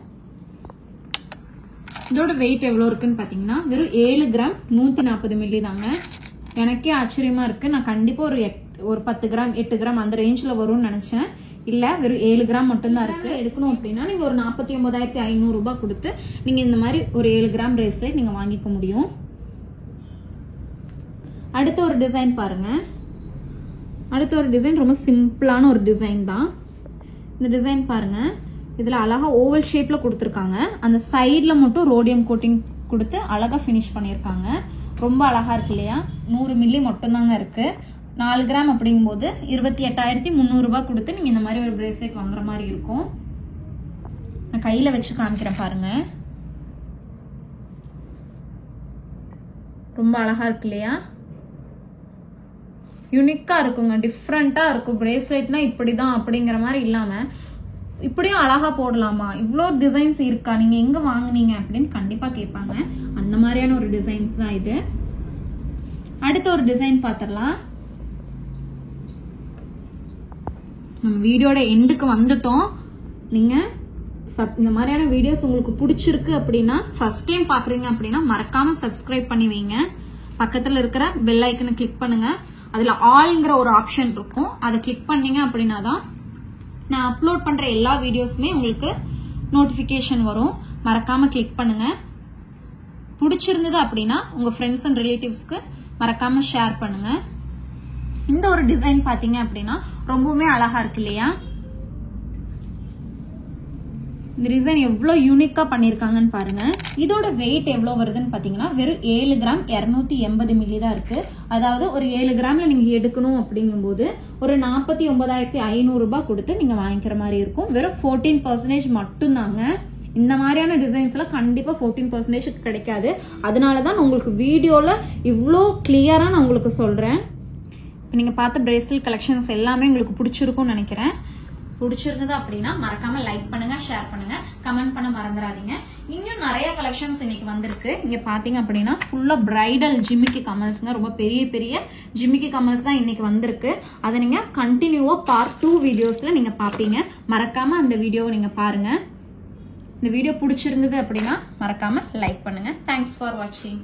இதோட வெயிட் எவ்வளவு இருக்குன்னு பாத்தீங்கன்னா வெறும் 7 கிராம் 140 மில்லி தாங்க. எனக்கே ஆச்சரியமா இருக்கு. நான் கண்டிப்பா ஒரு 10 கிராம் 8 கிராம் அந்த ரேஞ்ச்ல வரும்னு நினைச்சேன். இல்ல வெறும் 7 கிராம் மட்டும் தான் இருக்கு. எடுக்கணும் அப்படின்னா நீங்க ஒரு 49,500 ரூபாய் கொடுத்து நீங்க இந்த மாதிரி ஒரு 7 கிராம் பிரேஸ்லெட் நீங்க வாங்கிக்க முடியும். அடுத்த ஒரு டிசைன் பாருங்க. அடுத்த ஒரு டிசைன் ரொம்ப சிம்பிளான ஒரு டிசைன் தான். இந்த டிசைன் பாருங்க, இதுல அழகா ஓவல் ஷேப்ல கொடுத்துருக்காங்க. அந்த சைட்ல மட்டும் ரோடியம் கோட்டிங் கொடுத்து அழகா ஃபினிஷ் பண்ணிருக்காங்க. ரொம்ப அழகா இருக்கு இல்லையா? 100 மில்லி மட்டும் தாங்க இருக்கு. 4 கிராம் அப்படிங்கும் போது 28,300 ரூபாய் கொடுத்து நீங்க இந்த மாதிரி ஒரு பிரேஸ்லெட் வாங்குற மாதிரி இருக்கும். நான் கையில வச்சு காமிக்கிறேன் பாருங்க. ரொம்ப அழகா இருக்கு இல்லையா? யூனிக்கா இருக்குங்க, டிஃப்ரெண்டா இருக்கும். பிரேஸ்லெட்னா இப்படிதான் அப்படிங்கிற மாதிரி இல்லாம இப்படியும் அழகா போடலாமா, இவ்வளோ டிசைன்ஸ் இருக்கா, நீங்க எங்க வாங்குனீங்க அப்படின்னு கண்டிப்பா கேட்பாங்க. அந்த மாதிரியான ஒரு டிசைன்ஸ் தான் இது. அடுத்த ஒரு டிசைன் பாத்திரலாம். நம்ம வீடியோட எண்டுக்கு வந்துட்டோம். நீங்க இந்த மாதிரியான வீடியோஸ் உங்களுக்கு பிடிச்சிருக்கு அப்படின்னா, ஃபர்ஸ்ட் டைம் பாக்குறீங்க அப்படின்னா மறக்காம சப்ஸ்கிரைப் பண்ணி வைங்க. பக்கத்துல இருக்கிற பெல் ஐக்கனை கிளிக் பண்ணுங்க. அதுல ஆல்ங்கிற ஒரு ஆப்ஷன் இருக்கும், அதை கிளிக் பண்ணீங்க அப்படின்னா தான் நான் அப்லோட் பண்ற எல்லா வீடியோஸுமே உங்களுக்கு நோட்டிபிகேஷன் வரும். மறக்காம கிளிக் பண்ணுங்க. பிடிச்சிருந்தது அப்படின்னா உங்க ஃப்ரெண்ட்ஸ் அண்ட் ரிலேட்டிவ்ஸ்க்கு மறக்காம ஷேர் பண்ணுங்க. இந்த ஒரு டிசைன் பாத்தீங்க அப்படின்னா ரொம்பவுமே அழகா இருக்கு இல்லையா? இந்த டிசைன் எவ்வளவு யூனிக்கா பண்ணிருக்காங்கன்னு பாருங்க. இதோட வெயிட் எவ்வளவு வருதுன்னு பாத்தீங்கன்னா வெறும் 7 கிராம் 280 மில்லி தான் இருக்கு. அதாவது ஒரு 7 கிராம்ல நீங்க எடுக்கணும் அப்படிங்கும் போது ஒரு 49,500 ரூபாய் கொடுத்து நீங்க வாங்கிக்கிற மாதிரி இருக்கும். வெறும் 14% மட்டும் தாங்க. இந்த மாதிரியான டிசைன்ஸ் எல்லாம் கண்டிப்பா 14% கிடைக்காது. அதனாலதான் உங்களுக்கு வீடியோல இவ்வளோ கிளியரா நான் உங்களுக்கு சொல்றேன். நீங்க பார்த்த பிரேஸ்லெட் கலெக்ஷன்ஸ் எல்லாமே உங்களுக்கு பிடிச்சிருக்கும்னு நினைக்கிறேன். பிடிச்சிருந்தது அப்படின்னா மறக்காம லைக் பண்ணுங்க, ஷேர் பண்ணுங்க, கமெண்ட் பண்ண மறந்துடாதீங்க. இன்னும் நிறைய கலெக்ஷன்ஸ் இன்னைக்கு வந்திருக்கு. இங்க பாத்தீங்க அப்படின்னா ஃபுல்லா பிரைடல் ஜிமிக்கி கமல்ஸ்ங்க. ரொம்ப பெரிய பெரிய ஜிமிக்கி கமல்ஸ் தான் இன்னைக்கு வந்திருக்கு. அதை நீங்க கண்டினியூவா பார்ட் 2 வீடியோஸ்ல நீங்க பாப்பீங்க. மறக்காம அந்த வீடியோவை நீங்க பாருங்க. இந்த வீடியோ பிடிச்சிருந்தது அப்படின்னா மறக்காம லைக் பண்ணுங்க. தேங்க்ஸ் ஃபார் வாட்சிங்.